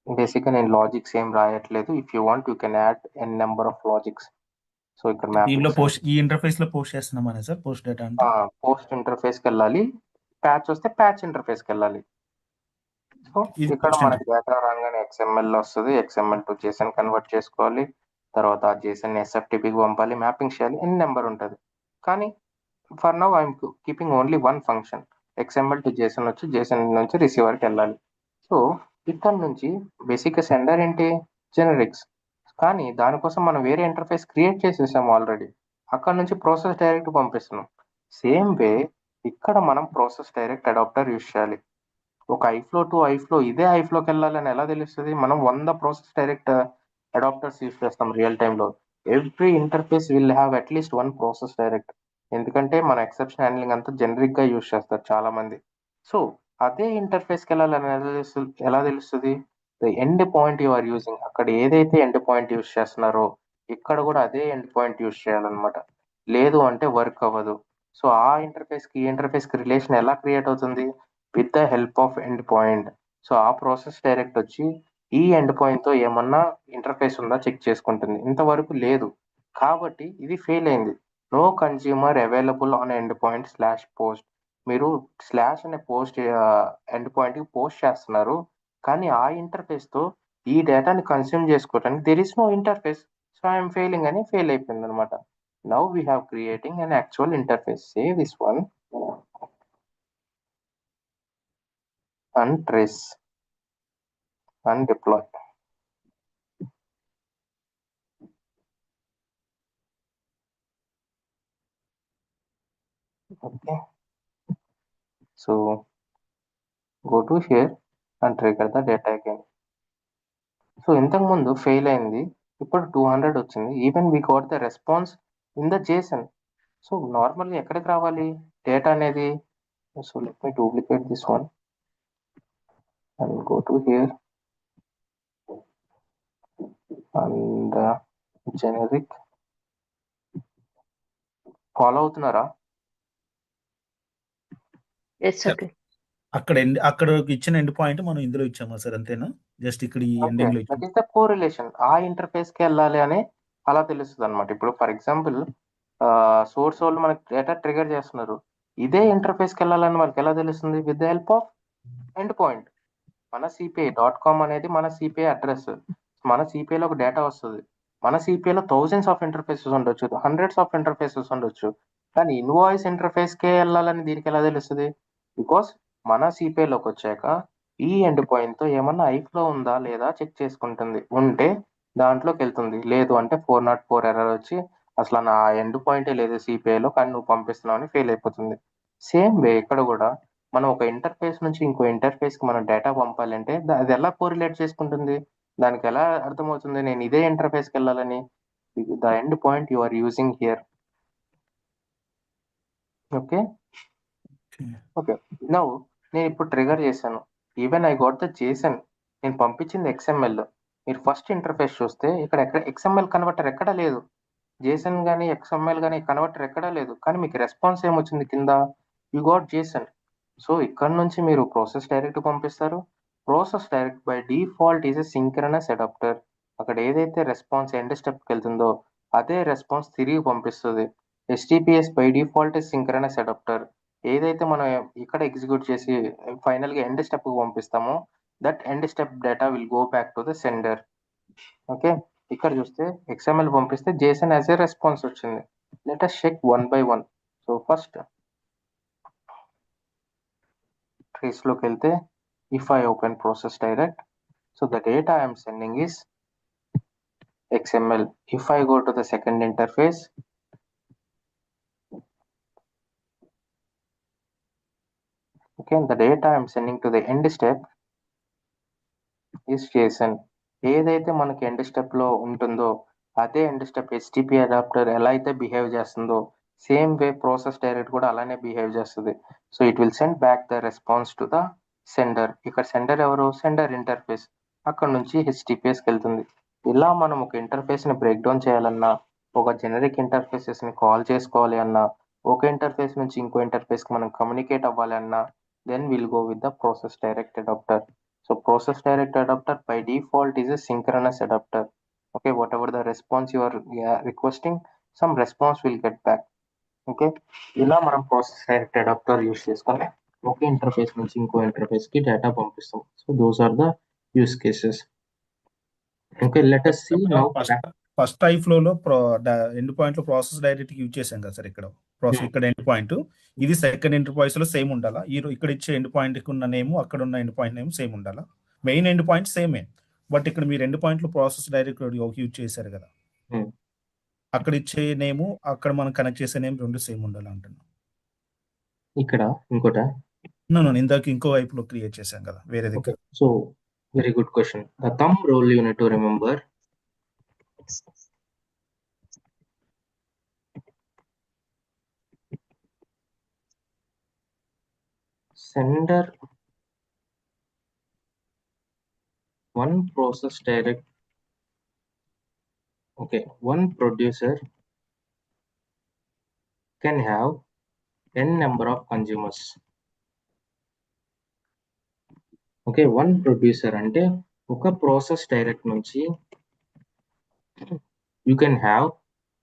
A: బేసిక్గా నేను logics ఏం రాయట్లేదు. If you want you can add n number of logics. So ఇక్కడ
B: దీనిలో
A: మ్యాపింగ్స్,
B: ఈ ఇంటర్ఫేస్ లో పోస్ట్ చేస్తున్నామనే సార్ పోస్ట్ డేటా అంటే.
A: పోస్ట్ ఇంటర్ఫేస్కి వెళ్ళాలి, ప్యాచ్ వస్తే ప్యాచ్ ఇంటర్ఫేస్కి వెళ్ళాలి. సో
B: ఇది
A: ఇక్కడ
B: పోస్ట్
A: మనకి డేటా రాగానే XML వస్తుంది, XML టు JSON కన్వర్ట్ చేసుకోవాలి, తర్వాత ఆ JSON SFTPకి పంపాలి, మ్యాపింగ్ చేయాలి, ఎన్ నెంబర్ ఉంటుంది. కానీ for now I'm keeping only one function, XML to JSON వచ్చి JSON నుంచి రిసీవర్కి వెళ్ళాలి. సో ఇక్కడ నుంచి బేసిక్గా సెండర్ ఏంటి, జెనరిక్స్. కానీ దానికోసం మనం వేరే ఇంటర్ఫేస్ క్రియేట్ చేసేసాము ఆల్రెడీ. అక్కడ నుంచి ప్రాసెస్ డైరెక్ట్ పంపిస్తున్నాం. సేమ్ వే ఇక్కడ మనం ప్రాసెస్ డైరెక్ట్ అడాప్టర్ యూజ్ చేయాలి. ఒక ఐఫ్లో టు ఐఫ్లో, ఇదే ఐఫ్లోకి వెళ్ళాలని ఎలా తెలుస్తుంది, మనం 100 ప్రాసెస్ డైరెక్ట్ అడాప్టర్స్ యూజ్ చేస్తాం రియల్ టైంలో. Every interface will have at least 1 process direct, ఎందుకంటే మన ఎక్సెప్షన్ హ్యాండ్లింగ్ అంతా జనరిక్గా యూజ్ చేస్తారు చాలా మంది. సో అదే ఇంటర్ఫేస్కి వెళ్ళాలని ఎలా తెలుస్తుంది, the end point you are using, అక్కడ ఏదైతే ఎండ్ పాయింట్ యూజ్ చేస్తున్నారో ఇక్కడ కూడా అదే ఎండ్ పాయింట్ యూజ్ చేయాలన్నమాట. లేదు అంటే వర్క్ అవ్వదు. సో ఆ ఇంటర్ఫేస్కి ఈ ఇంటర్ఫేస్కి రిలేషన్ ఎలా క్రియేట్ అవుతుంది, with the help of end point. So ఆ ప్రాసెస్ డైరెక్ట్ వచ్చి ఈ ఎండ్ పాయింట్తో ఏమన్నా ఇంటర్ఫేస్ ఉందా చెక్ చేసుకుంటుంది. ఇంతవరకు లేదు కాబట్టి ఇది ఫెయిల్ అయింది. No consumer available on end point slash post. మీరు స్లాష్ అనే పోస్ట్ ఎండ్ పాయింట్కి పోస్ట్ చేస్తున్నారు, కానీ ఆ ఇంటర్ఫేస్తో ఈ డేటాని కన్స్యూమ్ చేసుకోవడానికి there is no interface. So I'm failing అని ఫెయిల్ అయిపోయింది అనమాట. Now we have creating an actual interface. Say this one and trace and deploy. Okay, so go to here and trigger the data again. So ఇంతకు ముందు fail అయింది, ఇప్పుడు 200 వచ్చింది. Even we got the response in the JSON. So నార్మల్గా ఎక్కడికి రావాలి data అనేది. So let me duplicate this one and go to here and generic. Follow అవుతున్నారా?
D: ఎస్ అఖిల్.
B: అక్కడ ఇచ్చిన ఎండ్ పాయింట్ మనం ఇందులో ఇచ్చామా సార్, అంతేనా? జస్ట్ ఇక్కడ ఈ ఎండింగ్ లో
A: దట్ ఈస్ ద కోరిలేషన్. ఆ ఇంటర్ఫేస్కి వెళ్ళాలి అని అలా తెలుస్తుంది అనమాట. ఇప్పుడు ఫర్ ఎగ్జాంపుల్ సోర్స్ వాళ్ళు మనకి డేటా ట్రిగర్ చేస్తున్నారు, ఇదే ఇంటర్ఫేస్కి వెళ్ళాలని మనకి ఎలా తెలుస్తుంది, with the help of end point. మన CPI.com అనేది మన CPI అడ్రస్. మన CPIలో ఒక డేటా వస్తుంది. మన CPIలో థౌజండ్స్ ఆఫ్ ఇంటర్ఫేసెస్ ఉండొచ్చు, హండ్రెడ్స్ ఆఫ్ ఇంటర్ఫేసెస్ ఉండొచ్చు, కానీ ఇన్వాయిస్ ఇంటర్ఫేస్కే వెళ్ళాలని దీనికి ఎలా తెలుస్తుంది, బికాస్ మన CPIలోకి వచ్చాక ఈ ఎండ్ పాయింట్తో ఏమన్నా ఐఫ్లో ఉందా లేదా చెక్ చేసుకుంటుంది. ఉంటే దాంట్లోకి వెళ్తుంది, లేదు అంటే 404 ఎర్రర్ వచ్చి అసలు నా ఎండ్ పాయింటే లేదు CPIలో, కానీ నువ్వు పంపిస్తున్నావు అని ఫెయిల్ అయిపోతుంది. సేమ్ వే ఇక్కడ కూడా మనం ఒక ఇంటర్ఫేస్ నుంచి ఇంకో ఇంటర్ఫేస్కి మనం డేటా పంపాలంటే అది ఎలా కోరిలేట్ చేసుకుంటుంది, దానికి ఎలా అర్థమవుతుంది నేను ఇదే ఇంటర్ఫేస్కి వెళ్ళాలని, the end point you are using here. Okay okay, now నేను ఇప్పుడు ట్రిగర్ చేశాను, even I got the JSON, నేను పంపించింది XML. మీరు ఫస్ట్ ఇంటర్ఫేస్ చూస్తే ఇక్కడ XML కన్వర్టర్ ఎక్కడా లేదు, JSON కానీ XML కానీ కన్వర్టర్ ఎక్కడా లేదు, కానీ మీకు రెస్పాన్స్ ఏమొచ్చింది కింద, యు గాట్ JSON. సో ఇక్కడ నుంచి మీరు ప్రాసెస్ డైరెక్ట్ పంపిస్తారు. Process direct by default is a synchronous adapter. అక్కడ ఏదైతే రెస్పాన్స్ ఎండ్ స్టెప్కి వెళ్తుందో అదే రెస్పాన్స్ తిరిగి పంపిస్తుంది. HTTPS by default synchronous adapter. ఏదైతే మనం ఇక్కడ ఎగ్జిక్యూట్ చేసి ఫైనల్గా ఎండ్ స్టెప్కి పంపిస్తామో that end step data will go back to the sender. Okay, ఇక్కడ చూస్తే XML పంపిస్తే JSON యాజ్ ఏ రెస్పాన్స్ వచ్చింది. Let us check one by one. So first ట్రేస్లోకి వెళ్తే if I open process direct, so the data I am sending is XML. If I go to the second interface, okay, the data I am sending to the end step is JSON. ఏదైతే మనకి end step లో ఉంటుందో అదే end step HTTP adapter ఎలా అయితే behave చేస్తుందో same way process direct కూడా అలానే బిహేవ్ చేస్తుంది. So it will send back the response to the sender. ఇక్కడ సెండర్ ఎవరు? Sender interface. అక్కడ నుంచి HTTPSకి వెళ్తుంది. ఇలా మనం ఒక ఇంటర్ఫేస్ ని బ్రేక్ డౌన్ చేయాలన్నా, ఒక జెనరిక్ ఇంటర్ఫేసెస్ ని కాల్ చేసుకోవాలి అన్నా, ఒక ఇంటర్ఫేస్ నుంచి ఇంకో ఇంటర్ఫేస్ కి మనం కమ్యూనికేట్ అవ్వాలి అన్నా, then will go with the process direct adapter. So process direct adapter by default is a synchronous adapter. Okay, whatever the response you are requesting, some response will get back. Okay, ఇలా మనం process direct adapter use చేసుకొని ఒక interface నుంచి ఇంకో interface కి data పంపిస్తాం. So those are the use cases. Okay, let us see now.
B: First I ఫ్లోలో end point లో ప్రాసెస్ డైరెక్ట్ యూజ్ చేసాం కదా సార్. ఇక్కడ ఇక్కడ ఎండ్ పాయింట్, ఇది సెకండ్ ఎండ్ పాయింట్స్ లో సేమ్ ఉండాలా? ఇక్కడ ఇచ్చే ఎండ్ పాయింట్ కి ఉన్న నేమ్, అక్కడ ఉన్న ఎండ్ పాయింట్ నేమ్ సేమ్ ఉండాలా? మెయిన్ ఎండ్ పాయింట్ సేమే, బట్ ఇక్కడ మీరు ఎండ్ పాయింట్ లో ప్రాసెస్ డైరెక్ట్ యూజ్ చేశారు కదా, అక్కడ ఇచ్చే నేమ్, అక్కడ మనం కనెక్ట్ చేసే నేమ్ రెండు సేమ్ ఉండాలి అంటున్నాం.
A: ఇక్కడ ఇంకోట
B: ఇందాక ఇంకో వైపులో క్రియేట్ చేశాం కదా వేరే దగ్గర.
A: So very good question. The thumb rule you need to remember. Sender one process direct. Okay, one producer can have n number of consumers. Okay, one producer అంటే ఒక ప్రాసెస్ డైరెక్ట్ నుంచి you can have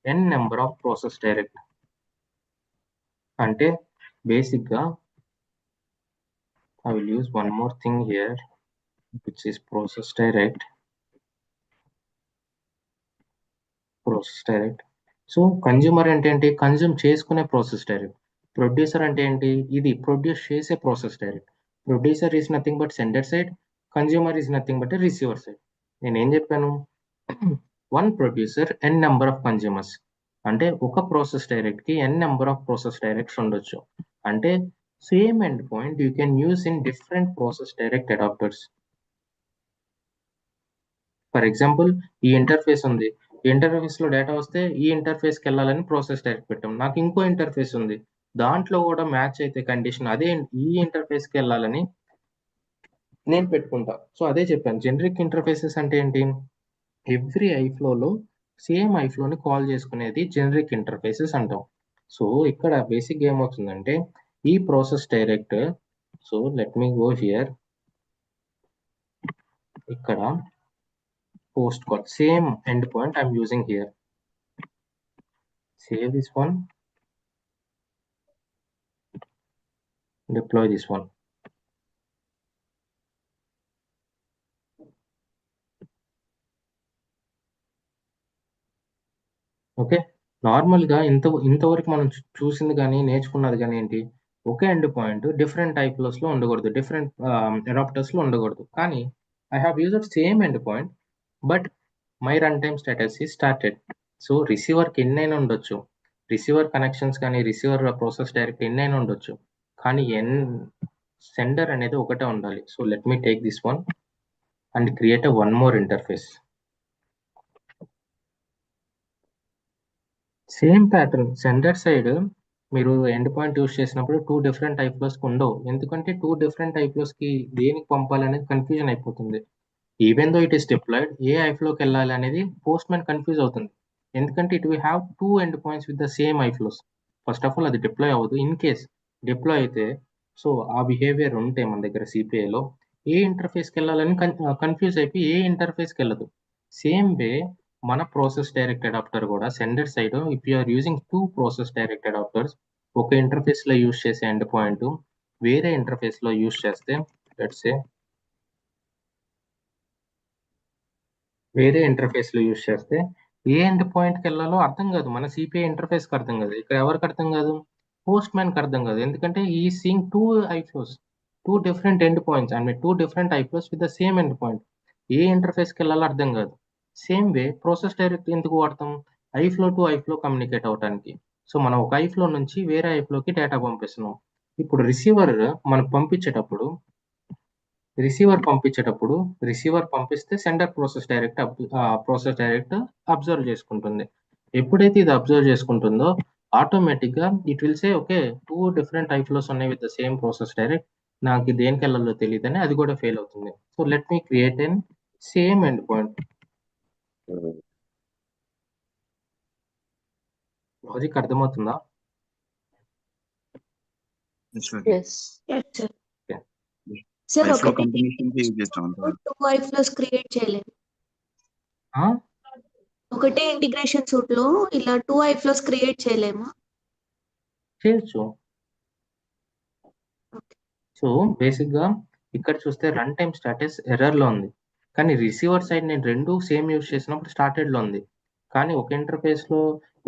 A: n number of process direct. అంటే basic గా I will use one more thing here, which is process direct. So consumer అంటే ఏంటి? Consume చేసుకునే process direct. Producer అంటే ఏంటి? ఇది ప్రొడ్యూస్ చేసే process direct. Producer is nothing but sender side, consumer is nothing but receiver side. నేనేం చెప్పాను? One producer n number of consumers. అంటే ఒక ప్రాసెస్ డైరెక్ట్ కి n number of process directs ఉండొచ్చు. అంటే same end point you can use in different process direct adapters. For example, ఈ interface ఉంది, ఈ ఇంటర్ఫేస్ లో డేటా వస్తే ఈ ఇంటర్ఫేస్ కి వెళ్ళాలని ప్రాసెస్ డైరెక్ట్ పెట్టాం. నాకు ఇంకో ఇంటర్ఫేస్ ఉంది, దాంట్లో కూడా మ్యాచ్ అయితే కండిషన్ అదే ఈ ఇంటర్ఫేస్ కి వెళ్ళాలని నేను పెట్టుకుంటా. సో అదే చెప్పాను, జనరిక్ ఇంటర్ఫేసెస్ అంటే ఏంటి? ఎవ్రీ ఐఫ్లోలో సేమ్ ఐఫ్లోని కాల్ చేసుకునేది జనరిక్ ఇంటర్ఫేసెస్ అంటాం. సో ఇక్కడ బేసిక్ ఏమవుతుందంటే ఈ process direct, so let me go here, ఇక్కడ post call, same endpoint I'm using here. Save this one, deploy this one. Okay, normal గా ఇంతవరకు మనం చూసింది కానీ నేర్చుకున్నది కానీ ఏంటి? ఒకే ఎండ్ పాయింట్ డిఫరెంట్ టైప్స్ లో ఉండకూడదు, డిఫరెంట్ అడాప్టర్స్ లో ఉండకూడదు. కానీ I have used same end point, but my run time status ఈ స్టార్టెడ్. సో రిసీవర్కి ఎన్నైనా ఉండొచ్చు, రిసీవర్ కనెక్షన్స్ కానీ రిసీవర్ ప్రాసెస్ డైరెక్ట్ ఎన్నైనా ఉండొచ్చు, కానీ సెండర్ అనేది ఒకటే ఉండాలి. So let me take this one and create one more interface. Same pattern, sender side మీరు ఎండ్ పాయింట్ యూస్ చేసినప్పుడు 2 డిఫరెంట్ టైప్లోస్ ఉండవు, ఎందుకంటే 2 డిఫరెంట్ టైప్లోస్కి దేనికి పంపాలనేది కన్ఫ్యూజన్ అయిపోతుంది. Even though it is deployed, ఏ ఐఫ్లోకి వెళ్ళాలి అనేది పోస్ట్ మ్యాన్ కన్ఫ్యూజ్ అవుతుంది, ఎందుకంటే it will have 2 end points with the same iFlows. First of all అది డిప్లాయ్ అవ్వదు. ఇన్ కేస్ డిప్లాయ్ అయితే, సో ఆ బిహేవియర్ ఉంటే మన దగ్గర సిపిఐలో ఏ ఇంటర్ఫేస్కి వెళ్ళాలని కన్ఫ్యూజ్ అయిపోయి ఏ ఇంటర్ఫేస్కి వెళ్ళదు. సేమ్ వే మన ప్రాసెస్ డైరెక్ట్ అడాప్టర్ కూడా sender side if you are using 2 process direct adapters ఒక ఇంటర్ఫేస్ లో యూజ్ చేసే ఎండ్ పాయింట్ వేరే ఇంటర్ఫేస్ లో యూజ్ చేస్తే లెట్స్ సే వేరే ఇంటర్ఫేస్ లో యూజ్ చేస్తే ఏ ఎండ్ పాయింట్ కి వెళ్ళాలో అర్థం కాదు. మన సిపిఐ ఇంటర్ఫేస్ కి అర్థం కాదు. ఇక్కడ ఎవరికి అర్థం కాదు? పోస్ట్ మ్యాన్ కి అర్థం కాదు. ఎందుకంటే ఈ seeing 2 iFlows, 2 different end points and 2 different iFlows with the same end point. ఏ ఇంటర్ఫేస్ కి వెళ్ళాలో అర్థం కాదు. సేమ్ వే ప్రాసెస్ డైరెక్ట్ ఎందుకు వాడతాం? ఐఫ్లో టు ఐఫ్లో కమ్యూనికేట్ అవడానికి. సో మనం ఒక ఐఫ్లో నుంచి వేరే ఐఫ్లోకి డేటా పంపిస్తున్నాం. ఇప్పుడు రిసీవర్ మనకు పంపించేటప్పుడు రిసీవర్ పంపిస్తే సెండర్ ప్రాసెస్ డైరెక్ట్ అబ్జర్వ్ చేసుకుంటుంది. ఎప్పుడైతే ఇది అబ్జర్వ్ చేసుకుంటుందో ఆటోమేటిక్ గా it will say okay 2 different iFlows ఉన్నాయి with the same process direct, నాకు దేనికి వెళ్ళాలో తెలియదని అది కూడా ఫెయిల్ అవుతుంది. So let me create an same end point. Logic అర్థమవుతుందా?
D: Yes.
C: Yes, sir.
A: Okay.
C: Sir
F: iFlow
C: ఒకటి
F: కంటిన్యూషన్ యూజ్ చేస్తాం అంతే.
C: 2 ఐఫ్లోస్ క్రియేట్ చేయలేము.
A: ఆ?
C: ఒకటే ఇంటిగ్రేషన్ సూట్ లో ఇలా 2 ఐఫ్లోస్ క్రియేట్ చేయలేము.
A: చేయొచ్చు. సో బేసిక్ గా ఇక్కడ చూస్తే రన్ టైమ్ స్టాటస్ ఎర్రర్ లో ఉంది, కానీ రిసీవర్ సైడ్ నేను రెండు సేమ్ యూజ్ చేసినప్పుడు స్టార్టెడ్ లో ఉంది. కానీ ఒక ఇంటర్ఫేస్ లో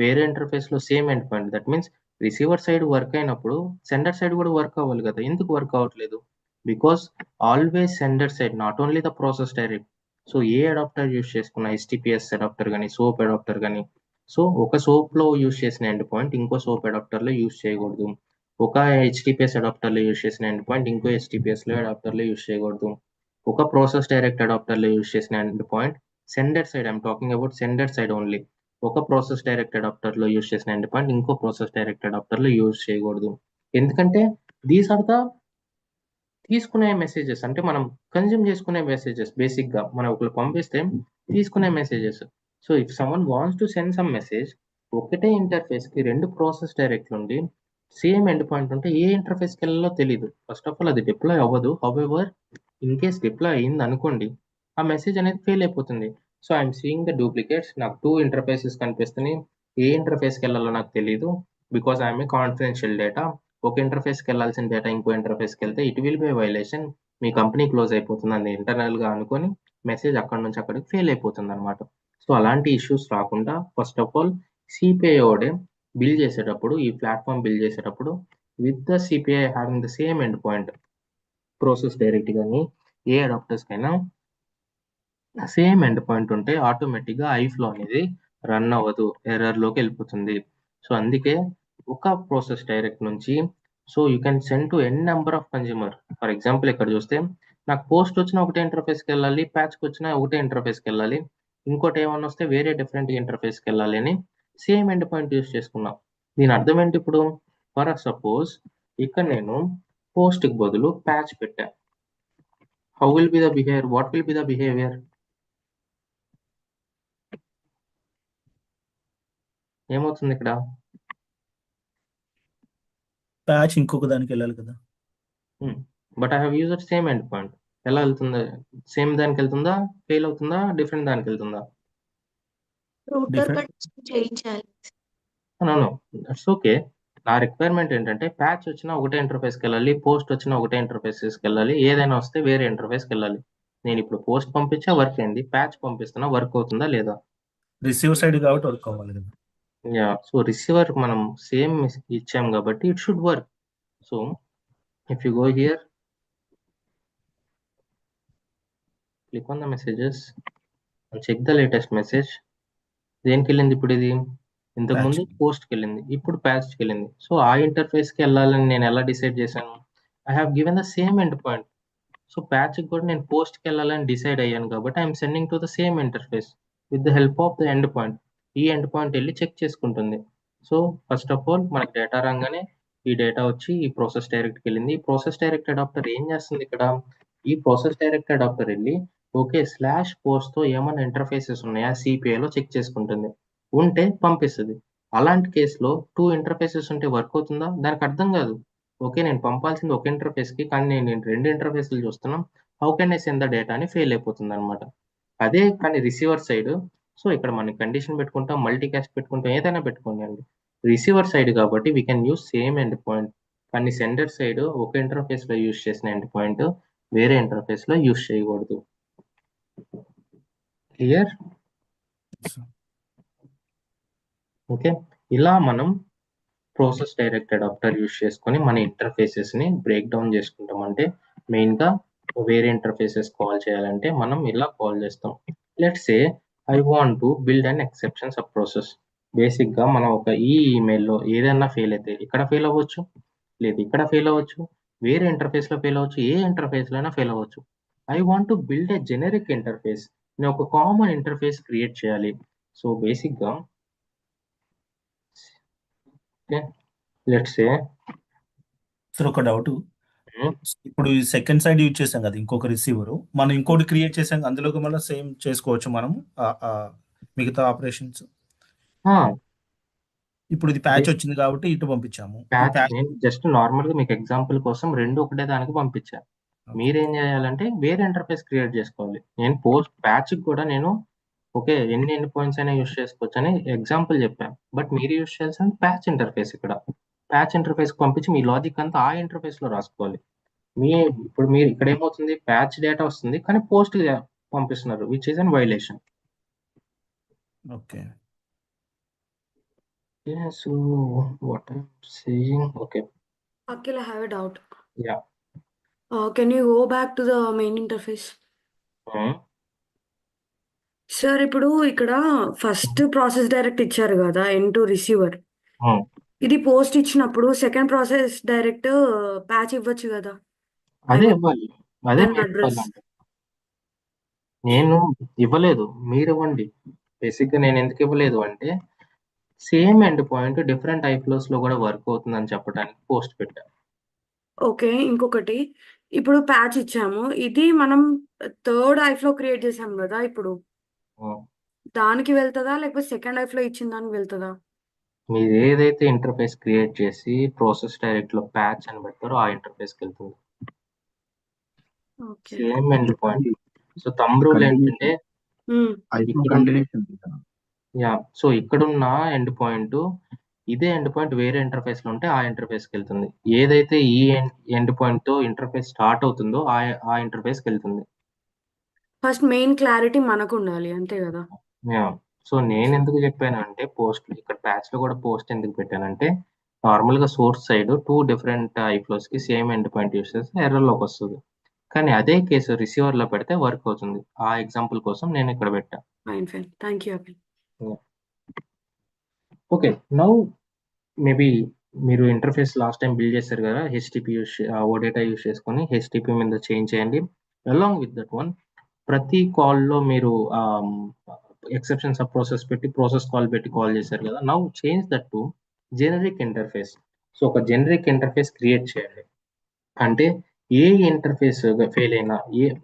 A: వేరే ఇంటర్ఫేస్ లో same end point. That means receiver side work అయినప్పుడు సెండర్ సైడ్ కూడా వర్క్ అవ్వాలి కదా. ఎందుకు వర్క్ అవ్వట్లేదు? Because always sender side, not only the process direct. So A adapter use చేసుకున్న HTTPS అడాప్టర్ కానీ సోప్ అడాప్టర్ కానీ, సో ఒక సోప్ లో యూజ్ చేసిన ఎండ్ పాయింట్ ఇంకో సోప్ అడాప్టర్ లో యూజ్ చేయకూడదు. ఒక HTTPS అడాప్టర్ లో యూజ్ చేసిన ఎండ్ పాయింట్ ఇంకో HTTPS లో అడాప్టర్ లో యూజ్ చేయకూడదు. ఒక ప్రాసెస్ డైరెక్ట్ అడాప్టర్ లో యూజ్ చేసిన end point sender side, I'm talking about sender side only, ఒక ప్రాసెస్ డైరెక్ట్ అడాప్టర్ లో యూజ్ చేసిన ఎండ్ పాయింట్ ఇంకో ప్రాసెస్ డైరెక్ట్ అడాప్టర్ లో యూజ్ చేయకూడదు. ఎందుకంటే దీస్ ఆర్ ద తీసుకునే మెసేజెస్, అంటే మనం కన్జ్యూమ్ చేసుకునే మెసేజెస్. బేసిక్ గా మనం ఒకరు పంపిస్తే తీసుకునే messages. So if someone wants to send some message, ఒకటే ఇంటర్ఫేస్ కి రెండు ప్రాసెస్ డైరెక్ట్ నుండి సేమ్ ఎండ్ పాయింట్ ఉంటే ఏ ఇంటర్ఫేస్ కి వెళ్ళాలో తెలియదు. ఫస్ట్ ఆఫ్ ఆల్ అది డిప్లాయ్ అవ్వదు. హౌఎవర్ ఇన్ కేస్ డిప్లాయ్ అయింది అనుకోండి, ఆ మెసేజ్ అనేది ఫెయిల్ అయిపోతుంది. So I'm seeing the duplicates. నాకు 2 ఇంటర్ఫేసెస్ కనిపిస్తున్నాయి. ఏ ఇంటర్ఫేస్ కి వెళ్ళాలో నాకు తెలియదు because I'm a confidential data. ఒక ఇంటర్ఫేస్ కి వెళ్ళాల్సిన డేటా ఇంకో ఇంటర్ఫేస్ కి వెళ్తే it will be violation, me company close అయిపోతుంది అని ఇంటర్నల్ గా అనుకొని మెసేజ్ అక్కడ నుంచి అక్కడికి ఫెయిల్ అయిపోతుంది అనమాట. సో అలాంటి ఇష్యూస్ రాకుండా ఫస్ట్ ఆఫ్ ఆల్ సిపిఐఓడే బిల్ చేసేటప్పుడు, ఈ ప్లాట్ఫామ్ బిల్ చేసేటప్పుడు with the CPI having the same end point, process direct కానీ ఏ అడాప్టర్స్ కైనా సేమ్ ఎండ్ పాయింట్ ఉంటే ఆటోమేటిక్ గా ఐఫ్లో అనేది రన్ అవ్వదు, ఎర్రర్ లోకి వెళ్ళిపోతుంది. సో అందుకే ఒక ప్రాసెస్ డైరెక్ట్ నుంచి so you can send to n number of consumer. For example ఇక్కడ చూస్తే నాకు పోస్ట్ వచ్చిన ఒకటే ఇంటర్ఫేస్కి వెళ్ళాలి, ప్యాచ్కి వచ్చిన ఒకటే ఇంటర్ఫేస్కి వెళ్ళాలి, ఇంకోటి ఏమన్నా వస్తే వేరే డిఫరెంట్ ఇంటర్ఫేస్కి వెళ్ళాలి అని సేమ్ ఎండ్ పాయింట్ యూస్ చేసుకున్నాం. దీని అర్థం ఏంటి? ఇప్పుడు ఫర్ సపోజ్ ఇక్కడ నేను పోస్ట్ కి బదులు ప్యాచ్ పెట్టా. How will be the behaviour? What will be the behaviour? ఏమవుతుంది ఇక్కడ?
B: ప్యాచ్ ఇంకొక దానికి వెళ్ళాలి కదా.
A: But I have used same end point. ఎలా వెళ్తుంది? సేమ్ దానికి వెళ్తుందా, ఫెయిల్ అవుతుందా, డిఫరెంట్ దానికి వెళ్తుందా?
C: Router
B: Different.
C: కండిషన్ చేయించాలి.
A: No, that's okay. నా రిక్వైర్మెంట్ ఏంటంటే ప్యాచ్ వచ్చినా ఒకటే ఇంటర్ఫేస్కి వెళ్ళాలి, పోస్ట్ వచ్చినా ఒకటే ఇంటర్ఫేస్కి వెళ్ళాలి, ఏదైనా వస్తే వేరే ఇంటర్ఫేస్కి వెళ్ళాలి. నేను ఇప్పుడు పోస్ట్ పంపించా వర్క్ అయింది, ప్యాచ్ పంపిస్తున్నా వర్క్ అవుతుందా లేదా?
B: రిసీవర్ సైడ్ కాబట్టి వర్క్ అవ్వాలి కదా.
A: యా, సో రిసీవర్ మనం సేమ్ ఇచ్చాం కాబట్టి it should work. So if you go here, click on the messages and check the latest message. దేనికి వెళ్ళింది ఇప్పుడు ఇది? ఇంతకుముందు పోస్ట్కి వెళ్ళింది, ఇప్పుడు ప్యాచ్కి వెళ్ళింది. సో ఆ ఇంటర్ఫేస్కి వెళ్ళాలని నేను ఎలా డిసైడ్ చేశాను? I have given the same end point. So ప్యాచ్కి కూడా నేను పోస్ట్కి వెళ్ళాలని డిసైడ్ అయ్యాను కాబట్టి I'm sending to the same interface with the help of the end point. ఈ ఎండ్ పాయింట్ వెళ్ళి చెక్ చేసుకుంటుంది. సో ఫస్ట్ ఆఫ్ ఆల్ మనకి డేటా రాగానే ఈ డేటా వచ్చి ఈ ప్రాసెస్ డైరెక్ట్కి వెళ్ళింది. ఈ ప్రాసెస్ డైరెక్ట్ అడాప్టర్ ఏం చేస్తుంది ఇక్కడ? ఈ ప్రాసెస్ డైరెక్ట్ అడాప్టర్ వెళ్ళి ఓకే స్లాష్ పోస్ట్తో ఏమైనా ఇంటర్ఫేసెస్ ఉన్నాయా సిపిఐలో చెక్ చేసుకుంటుంది. ఉంటే పంపిస్తుంది. అలాంటి కేసులో 2 ఇంటర్ఫేసెస్ ఉంటే వర్క్ అవుతుందా? దానికి అర్థం కాదు. ఓకే నేను పంపాల్సింది ఒక ఇంటర్ఫేస్ కి, కానీ నేను 2 ఇంటర్ఫేస్లు చూస్తున్నాం, how can I send the data అని ఫెయిల్ అయిపోతుంది అనమాట. అదే కానీ రిసీవర్ సైడ్, సో ఇక్కడ మనం కండిషన్ పెట్టుకుంటాం, మల్టీకాస్ట్ పెట్టుకుంటాం, ఏదైనా పెట్టుకోండి అండి. రిసీవర్ సైడ్ కాబట్టి we can use same end point, కానీ సెండర్ సైడ్ ఒక ఇంటర్ఫేస్ లో యూస్ చేసిన ఎండ్ పాయింట్ వేరే ఇంటర్ఫేస్ లో యూస్ చేయకూడదు. క్లియర్? ఓకే, ఇలా మనం ప్రాసెస్ డైరెక్ట్ అడాప్టర్ యూస్ చేసుకొని మన ఇంటర్ఫేసెస్ ని బ్రేక్ డౌన్ చేసుకుంటాం. అంటే మెయిన్ గా వేరే ఇంటర్ఫేసెస్ కాల్ చేయాలంటే మనం ఇలా కాల్ చేస్తాం. Let's say I want to build an exception sub process. Basic గా మనం ఒక ఈ ఈమెయిల్లో ఏదైనా ఫెయిల్ అయితే ఇక్కడ ఫెయిల్ అవ్వచ్చు, లేదు ఇక్కడ ఫెయిల్ అవ్వచ్చు, వేరే ఇంటర్ఫేస్ లో ఫెయిల్ అవ్వచ్చు, ఏ ఇంటర్ఫేస్ లో అయినా ఫెయిల్ అవ్వచ్చు. I want to build a generic interface. నేను ఒక కామన్ ఇంటర్ఫేస్ క్రియేట్ చేయాలి. సో బేసిక్ గా లెట్స్ సే
B: సార్ ఒక డౌట్, ఇప్పుడు సెకండ్ సైడ్ యూజ్ చేసాం కదా ఇంకొక రిసీవర్, మనం ఇంకోటి క్రియేట్ చేసాం అందులోకి మళ్ళీ సేమ్ చేసుకోవచ్చు మనం మిగతా ఆపరేషన్స్. ఇప్పుడు ఇది ప్యాచ్ వచ్చింది కాబట్టి ఇటు పంపించాము. ఈ
A: ప్యాచ్
B: ప్యాచ్
A: నేను జస్ట్ నార్మల్ గా మీకు ఎగ్జాంపుల్ కోసం రెండు ఒకటే దానికి పంపించాను. మీరేం చేయాలంటే వేరే ఇంటర్ఫేస్ క్రియేట్ చేసుకోవాలి. నేను పోస్ట్ ప్యాచ్ కూడా నేను ఓకే ఎన్ని ఎండ్ పాయింట్స్ అయినా యూస్ చేసుకోవచ్చు అని ఎగ్జాంపుల్ చెప్పాను. బట్ మీరు యూస్ చేయాల్సిన ప్యాచ్ ఇంటర్ఫేస్, ఇక్కడ ప్యాచ్ ఇంటర్ఫేస్ పంపించి మీ లాజిక్ అంతా ఆ ఇంటర్ఫేస్ లో రాసుకోవాలి. ఇప్పుడు మీరు ఇక్కడ ఏమవుతుంది, ప్యాచ్ డేటా వస్తుంది కానీ పోస్ట్ పంపిస్తున్నారు, which is an violation.
B: Okay.
A: Yeah, so what I'm saying, okay,
F: Akhil, I have a doubt.
A: yeah.
F: Can you go back to the main interface? Sir ఇప్పుడు ఇక్కడ ఫస్ట్ ప్రాసెస్ డైరెక్ట్ ఇచ్చారు కదా end to receiver, ఇది post ఇచ్చినప్పుడు second process direct patch ఇవ్వచ్చు కదా,
A: అదే ఇవ్వాలి, అదే
F: దాని
A: మీరు
F: అడ్రస్.
A: ఇవ్వాలంటే. నేను ఇవ్వలేదు, మీరు ఇవ్వండి. బేసిక్ గా నేను ఎందుకు ఇవ్వలేదు అంటే సేమ్ ఎండ్ పాయింట్ డిఫరెంట్ ఐఫ్లోస్ లో కూడా వర్క్ అవుతుందని చెప్పడానికి పోస్ట్ పెట్టాను.
F: ఓకే, ఇంకొకటి ఇప్పుడు ప్యాచ్ ఇచ్చాము, ఇది మనం థర్డ్ ఐఫ్లో క్రియేట్ చేసాం కదా, ఇప్పుడు దానికి వెళ్తుందా లేకపోతే సెకండ్ ఐఫ్లో ఇచ్చిన దానికి వెళ్తుందా?
A: మీరు ఏదైతే ఇంటర్ఫేస్ క్రియేట్ చేసి ప్రాసెస్ డైరెక్ట్ లో ప్యాచ్ అని పెడతారో ఆ ఇంటర్ఫేస్ కి వెళ్తుంది.
F: Okay.
A: Same end point. So thumb rule ఏంటంటే సో ఇక్కడున్న ఎండ్ పాయింట్ ఇదే ఎండ్ పాయింట్ వేరే ఇంటర్ఫేస్ లో ఉంటే ఆ ఇంటర్ఫేస్ కి వెళ్తుంది. ఏదైతే ఈ ఎండ్ పాయింట్ తో ఇంటర్ఫేస్ స్టార్ట్ అవుతుందో ఆ ఇంటర్ఫేస్ కి వెళ్తుంది.
F: ఫస్ట్ మెయిన్ క్లారిటీ మనకు ఉండాలి అంతే కదా.
A: సో నేను ఎందుకు చెప్పాను అంటే పోస్ట్ ఇక్కడ ప్యాచ్ లో కూడా పోస్ట్ ఎందుకు పెట్టానంటే నార్మల్ గా సోర్స్ సైడ్ 2 డిఫరెంట్ ఐఫ్లోస్ కి సేమ్ ఎండ్ పాయింట్ యూస్ చేస్తే ఎర్రర్ లోకి వస్తుంది. కానీ అదే కేసు రిసీవర్ లో పెడితే వర్క్ అవుతుంది. ఆ ఎగ్జాంపుల్ కోసం నేను ఇక్కడ పెట్టా.
F: Fine fine, thank you Akhil.
A: Okay, now maybe మీరు ఇంటర్ఫేస్ లాస్ట్ టైం బిల్డ్ చేశారు కదా, హెచ్టిపి యూస్ ఓడేటా యూస్ చేసుకొని హెచ్టిపి మీద చేంజ్ చేయండి. అలాంగ్ విత్ దట్ వన్ ప్రతి కాల్లో మీరు ఎక్సెప్షన్ సబ్ ప్రాసెస్ పెట్టి ప్రాసెస్ కాల్ పెట్టి కాల్ చేశారు కదా, now change that to generic interface. So ఒక జెనరిక్ ఇంటర్ఫేస్ క్రియేట్ చేయండి. అంటే ఏ ఇంటర్ఫేస్ ఫెయిల్ అయినా,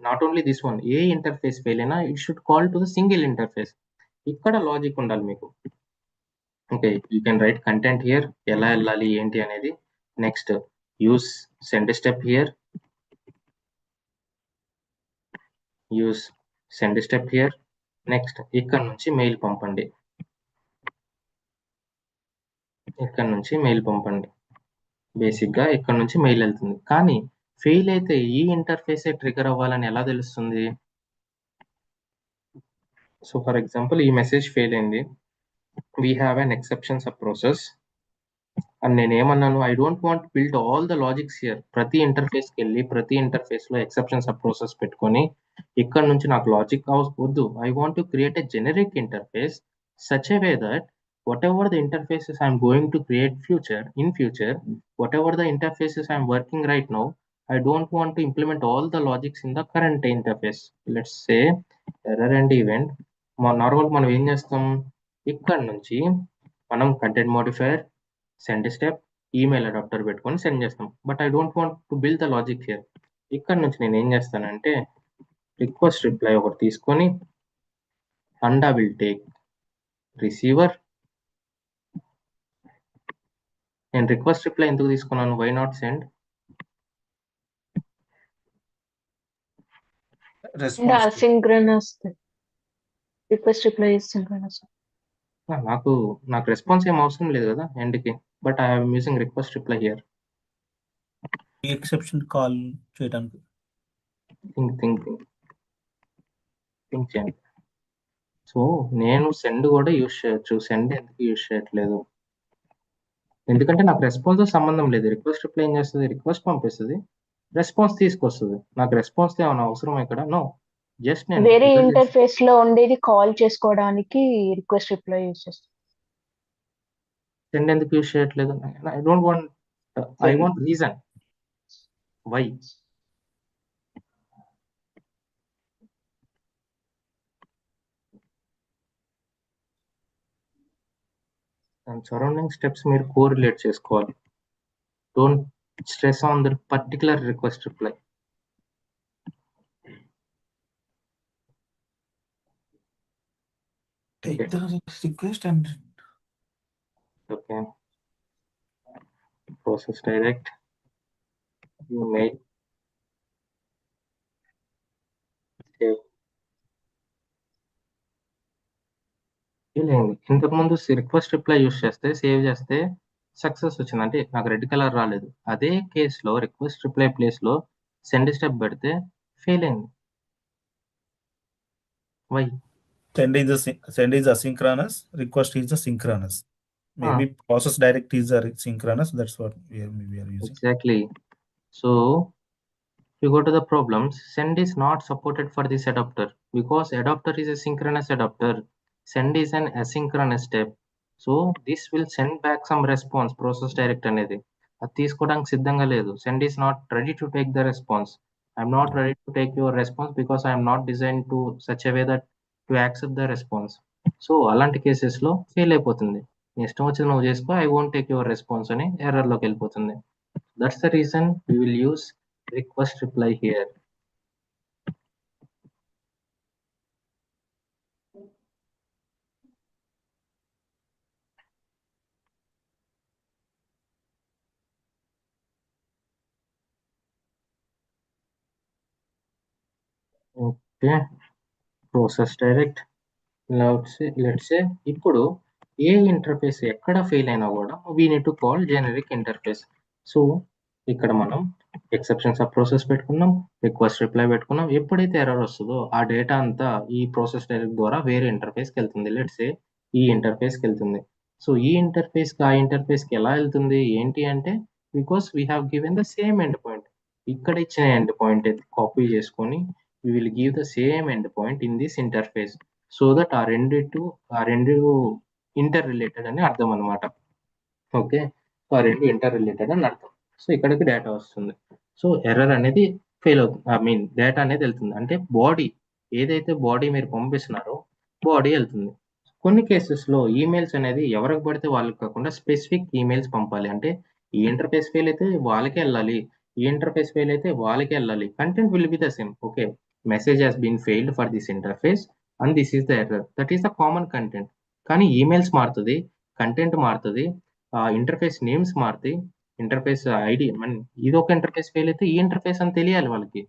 A: not only this one, A interface fail అయినా it should call to the single interface. ఇక్కడ లాజిక్ ఉండాలి మీకు. Okay, you can write content here, ఎలా వెళ్ళాలి ఏంటి అనేది. Next use send step here, use send step here. Next ఇక్కడ నుంచి మెయిల్ పంపండి, ఇక్కడ నుంచి మెయిల్ పంపండి. బేసిక్ గా ఇక్కడ నుంచి మెయిల్ వెళ్తుంది. కానీ ఫెయిల్ అయితే ఈ ఇంటర్ఫేస్ ట్రిగర్ అవ్వాలని ఎలా తెలుస్తుంది? సో ఫర్ ఎగ్జాంపుల్ ఈ మెసేజ్ ఫెయిల్ అయింది, we have an exception sub process అని నేను ఏమన్నాను, I don't want build all the logics here. ప్రతి ఇంటర్ఫేస్కి వెళ్ళి ప్రతి ఇంటర్ఫేస్ లో ఎక్సెప్షన్ సబ్ ప్రాసెస్ పెట్టుకొని ఇక్కడ నుంచి నాకు లాజిక్ వద్దు. I want to create a generic interface such a way that whatever the interfaces I'm going to create in future, whatever the interfaces I'm working right now, I don't want to implement all the logics in the current interface. Let's say error and event. Normal మనం ఏం చేస్తాం, ఇక్కడ నుంచి మనం content modifier, send step, email adapter పెట్టుకొని send చేస్తాం. But I don't want to build the logic here. ఇక్కడ నుంచి నేను ఏం చేస్తానంటే రిక్వెస్ట్ రిప్లై ఒకటి తీసుకొని and I will take receiver. నేను రిక్వెస్ట్ రిప్లై ఎందుకు తీసుకున్నాను, why not send?
D: Asynchronous request reply synchronous.
A: నాకు రెస్పాన్స్ ఏం అవసరం లేదు కదా ఎండ్కి, but I'm using request reply here.
B: ఈ ఎక్సెప్షన్ కాల్ చేయడానికి
A: థింక్ చేయండి. సో నేను సెండ్ కూడా యూజ్ చేయొచ్చు, సెండ్ ఎందుకు యూజ్ చేయట్లేదు? ఎందుకంటే నాకు రెస్పాన్స్ సంబంధం లేదు. రిక్వెస్ట్ రిప్లై ఏం చేస్తుంది? రిక్వెస్ట్ పంపిస్తుంది, రెస్పాన్స్ తీసుకొస్తుంది. నాకు రెస్పాన్స్ ఏమైనా అవసరం ఇక్కడ? నో. జస్ట్ నేను
D: వేరే ఇంటర్ఫేస్ లో ఉండేది కాల్ చేసుకోవడానికి రిక్వెస్ట్ రిప్లై యూజ్ చేస్తాం.
A: సెండ్ ఎందుకు యూజ్ చేయట్లేదు? I don't want, I want reason why. And surrounding steps మీరు కోరిలేట్ చేసుకోవాలి. Don't stress on the particular request reply.
B: take the request and
A: okay, process direct mail ఇంతకుముందు request reply use చేస్తే save చేస్తే success వచ్చింది, అంటే నాకు red colour రాలేదు. అదే కేసులో రిక్వెస్ట్ రిప్లై ప్లేస్లో సెండ్ స్టెప్ పెడితే ఫెయిల్ అయింది. Why?
B: send is asynchronous, request is the synchronous. Maybe process direct is the synchronous. That's what we are using.
A: Exactly. So if you go to the problems, send is not supported for this adapter because adapter is a synchronous adapter. Send is an asynchronous step. So this will send back some response. Process direct అనేది అది తీసుకోవడానికి సిద్ధంగా లేదు. Send is not ready to take the response. I'm not ready to take your response because I am not designed to such a way that to accept the response. So అలాంటి కేసెస్లో fail అయిపోతుంది. నీ ఇష్టం వచ్చింది నువ్వు చేసుకో, I won't take your response అని ఎర్రర్లోకి వెళ్ళిపోతుంది. That's the reason we will use request reply here. Okay, process direct. Let's say ఇప్పుడు ఏ ఇంటర్ఫేస్ ఎక్కడ ఫెయిల్ అయినా కూడా we need to call generic interface. So ఇక్కడ మనం ఎక్సెప్షన్ సబ్ ప్రాసెస్ పెట్టుకున్నాం, request reply పెట్టుకున్నాం. ఎప్పుడైతే ఎర్రర్ వస్తుందో ఆ డేటా అంతా ఈ ప్రాసెస్ డైరెక్ట్ ద్వారా వేరే ఇంటర్ఫేస్కి వెళ్తుంది. లెట్స్ ఏ ఈ ఇంటర్ఫేస్కి వెళ్తుంది. సో ఈ ఇంటర్ఫేస్కి ఆ ఇంటర్ఫేస్కి ఎలా వెళ్తుంది ఏంటి అంటే, because we have given the same end point. ఇక్కడ ఇచ్చిన ఎండ్ పాయింట్ కాపీ చేసుకొని we will give the same end point in this interface so that ఆ రెండు ఇంటర్ రిలేటెడ్ అని అర్థం అనమాట. ఓకే, సో ఆ రెండు ఇంటర్ రిలేటెడ్ అని అర్థం. సో ఇక్కడికి డేటా వస్తుంది. సో ఎర్రర్ అనేది ఫెయిల్ అవుతుంది, ఐ మీన్ డేటా అనేది వెళ్తుంది. అంటే బాడీ ఏదైతే బాడీ మీరు పంపిస్తున్నారో బాడీ వెళ్తుంది. కొన్ని కేసెస్లో ఈమెయిల్స్ అనేది ఎవరికి పడితే వాళ్ళకి కాకుండా స్పెసిఫిక్ ఈమెయిల్స్ పంపాలి. అంటే ఈ ఇంటర్ఫేస్ ఫెయిల్ అయితే వాళ్ళకే వెళ్ళాలి, ఈ ఇంటర్ఫేస్ ఫెయిల్ అయితే వాళ్ళకే వెళ్ళాలి. Content will be the same. Okay, message has been failed for this interface and this is the error. That is the common content. కానీ ఈమెయిల్స్ మారుతుంది, కంటెంట్ మారుతుంది, ఇంటర్ఫేస్ నేమ్స్ మారుతాయి, ఇంటర్ఫేస్ ఐడి. ఇది ఒక interface fail అయితే ఈ interface అని తెలియాలి వాళ్ళకి,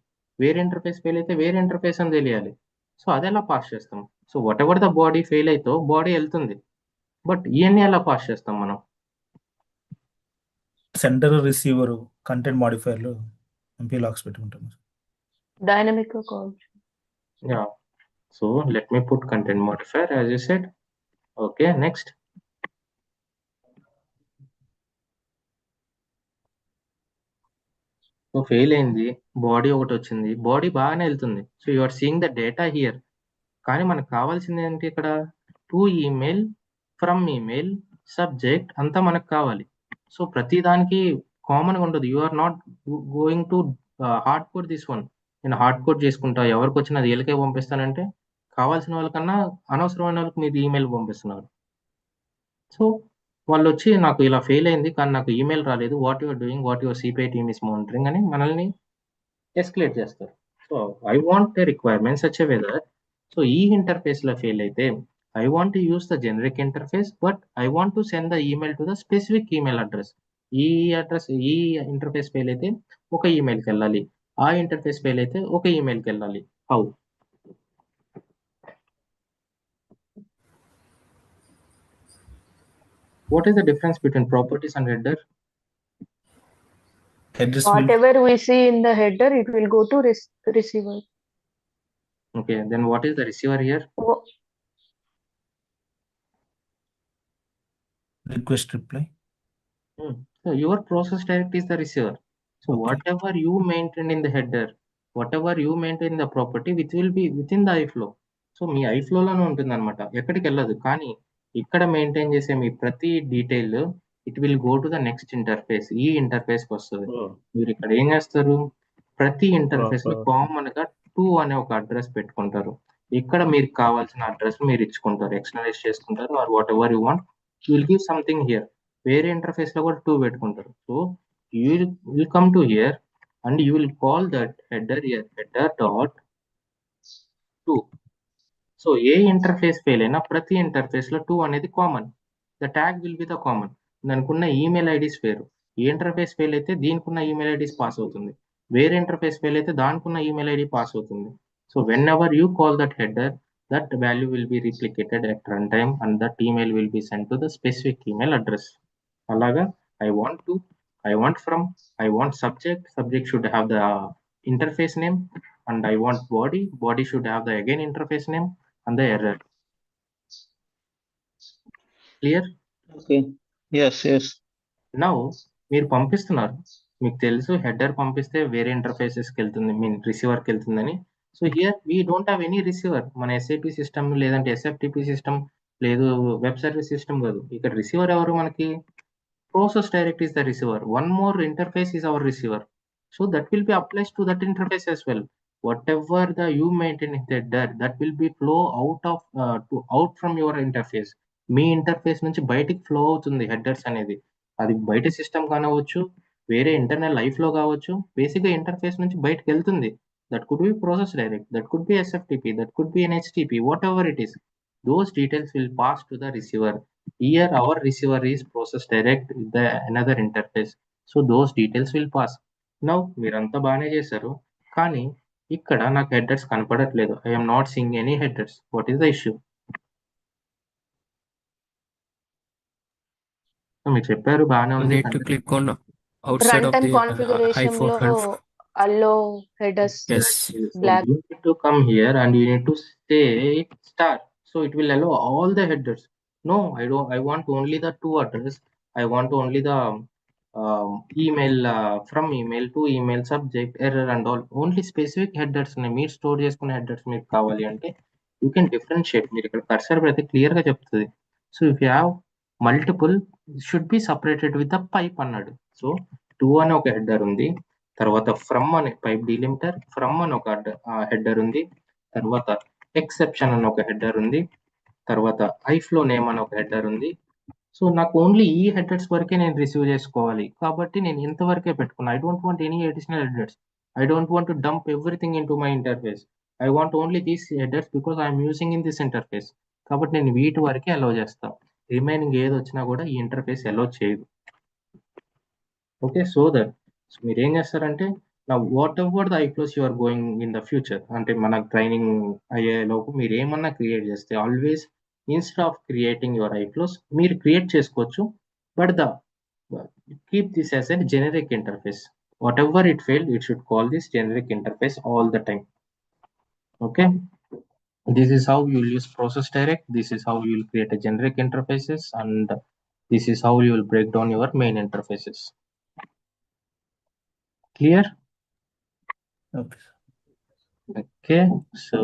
A: వేరే ఇంటర్ఫేస్ ఫెయిల్ అయితే వేరే ఇంటర్ఫేస్ అని తెలియాలి. సో అది ఎలా పాస్ చేస్తాం? So whatever the body fail అయితే బాడీ వెళ్తుంది, బట్ ఇవన్నీ ఎలా పాస్ చేస్తాం మనం?
B: సెండర్ రిసీవర్ కంటెంట్ మాడిఫైర్లు ఎంపీ లాక్స్ పెట్టుకుంటాం.
D: Dynamic call.
A: Yeah, so let me put content modifier as you said. Okay, next. So fail అయింది, బాడీ ఒకటి వచ్చింది, బాడీ బాగానే వెళ్తుంది. So you are seeing the data here. కానీ మనకు కావాల్సింది ఏంటి ఇక్కడ? To email, from email, subject అంతా మనకు కావాలి. సో ప్రతి దానికి కామన్గా ఉండదు. You are not going to hard code this one. నేను హార్డ్ కోడ్ చేసుకుంటా, ఎవరికి వచ్చినది వీళ్ళకే పంపిస్తానంటే కావాల్సిన వాళ్ళకన్నా అనవసరమైన వాళ్ళకి మీరు ఈమెయిల్ పంపిస్తున్నారు. సో వాళ్ళు వచ్చి నాకు ఇలా ఫెయిల్ అయింది కానీ నాకు ఈమెయిల్ రాలేదు, what your doing, what your CPI team is monitoring అని మనల్ని ఎస్కలేట్ చేస్తారు. So I want a requirement such a way that, so ఈ ఇంటర్ఫేస్లో ఫెయిల్ అయితే I want to use the generic interface, but I want to send the email to the specific email address. ఈ interface fail అయితే ఒక ఈమెయిల్కి వెళ్ళాలి, ఆ interface fail అయితే ఒక ఈమెయిల్కి వెళ్ళాలి. How? What is the difference between properties and header?
B: Headers will
D: Whatever we see in the header, it will go to receiver.
A: Okay, then what is the receiver here?
D: Wo-
B: request reply.
A: So your process direct is the receiver. So
B: Okay.
A: whatever you maintain in the header, whatever you maintain in the property, which will be within the iFlow. So మీ ఐఫ్లోలోనే ఉంటుంది అనమాట, ఎక్కడికి వెళ్ళదు. కానీ ఇక్కడ maintain చేసే మీ ప్రతి detail it will go to the next interface. ఈ ఇంటర్ఫేస్కి వస్తుంది. మీరు ఇక్కడ ఏం చేస్తారు, ప్రతి ఇంటర్ఫేస్ లో కామన్ గా 2 అనే ఒక అడ్రస్ పెట్టుకుంటారు. ఇక్కడ మీకు కావాల్సిన అడ్రస్ మీరు ఇచ్చుకుంటారు, ఎక్స్టర్నలైజ్ చేసుకుంటారు, or whatever you want, you will give something here. వేరే ఇంటర్ఫేస్ లో కూడా 2 పెట్టుకుంటారు. So you will come to here and you will call that header here, header dot 2. So ఏ ఇంటర్ఫేస్ ఫెయిల్ అయినా ప్రతి ఇంటర్ఫేస్ లో 2 అనేది common. The tag will be the common. దానికి ఉన్న ఈమెయిల్ ఐడీస్ వేరు. ఏ ఇంటర్ఫేస్ ఫెయిల్ అయితే దీనికి ఉన్న ఈమెయిల్ ఐడీస్ పాస్ అవుతుంది, వేరే ఇంటర్ఫేస్ ఫెయిల్ అయితే దానికి ఉన్న ఈమెయిల్ ఐడి పాస్ అవుతుంది. So whenever you call that header, that value will be replicated at run time and that email will be send to the specific email address. అలాగా I want from, I want subject should have the interface name, and I want body should have the again interface name and the error. Clear?
G: Okay. Yes.
A: Now మీరు పంపిస్తున్నారు, మీకు తెలుసు header పంపిస్తే వేరే ఇంటర్ఫేసెస్కి వెళ్తుంది, mean రిసీవర్కి వెళ్తుందని. So here we don't have any receiver. మన SAP system లేదంటే SFTP సిస్టమ్ లేదు, వెబ్ సర్వీస్ సిస్టమ్ కాదు. ఇక్కడ రిసీవర్ ఎవరు మనకి? Process direct is the receiver. One more interface is our receiver. So that will be applies to that interface as well. Whatever the you maintain in header, that will be flow out from your interface. Me interface నుంచి బయటికి flow అవుతుంది headers అనేది. అది బయట system కానవచ్చు, వేరే internal life లో కావచ్చు, basic గా ఇంటర్ఫేస్ నుంచి బయటకు వెళ్తుంది. That could be process direct, that could be SFTP, that could be HTTP, what ever it is. Those details will pass to the receiver. Here our receiver is process direct with the another interface. So those details will pass. Now మీరంతా బాగానే చేశారు, కానీ ఇక్కడ నాకు headers కనపడట్లేదు. I am not seeing any headers. What is the issue? So మీరు చెప్పారు బాగానే ఉంది.
H: Need to click on outside of
D: Runtime
H: the
D: configuration
H: iFlow
D: లో
H: help.
D: allow headers
H: Yes.
A: So
D: black.
A: you need to come here and you need to say star. So it will allow all the headers. No, I want only the 2 address. I want only the email, from email to email, subject, error and all. Only specific headers మీరు store చేసుకునే headers మీకు కావాలి అంటే you can differentiate. మీరు ఇక్కడ cursor పెడితే clear గా చెప్తుంది. So if you have multiple should be separated with the pipe అన్నాడు. సో 2 అనే ఒక హెడర్ ఉంది, తర్వాత ఫ్రమ్ అనే పైప్ డీలిమిటర్, ఫ్రమ్ అని ఒక హెడర్ ఉంది, తర్వాత ఎక్సెప్షన్ అని ఒక హెడర్ ఉంది, తర్వాత ఐఫ్లో నేమ్ అని ఒక హెడర్ ఉంది. సో నాకు ఓన్లీ ఈ హెడర్స్ వరకే నేను రిసీవ్ చేసుకోవాలి, కాబట్టి నేను ఇంతవరకే పెట్టుకున్నా. I don't want any additional headers. I don't want to dump everything in to my interface. I want only these headers because I'm using in this interface. కాబట్టి నేను వీటి వరకే అలౌ చేస్తాను. రిమైనింగ్ ఏది వచ్చినా కూడా ఈ ఇంటర్ఫేస్ అలౌ చేయదు. ఓకే, సో దట్ మీరు ఏం చేస్తారంటే నా whatever the iFlows you are going in the future, అంటే మన ట్రైనింగ్ అయ్యే లోపు మీరు ఏమన్నా క్రియేట్ చేస్తే always instead of creating your iFlows మీరు క్రియేట్ చేసుకోవచ్చు, but the keep this as a generic interface. Whatever it failed, it should call this generic interface all the time. Okay, this is how you will use process direct, this is how you will create a generic interfaces, and this is how you will break down your main interfaces. Clear?
B: Okay.
A: Okay, so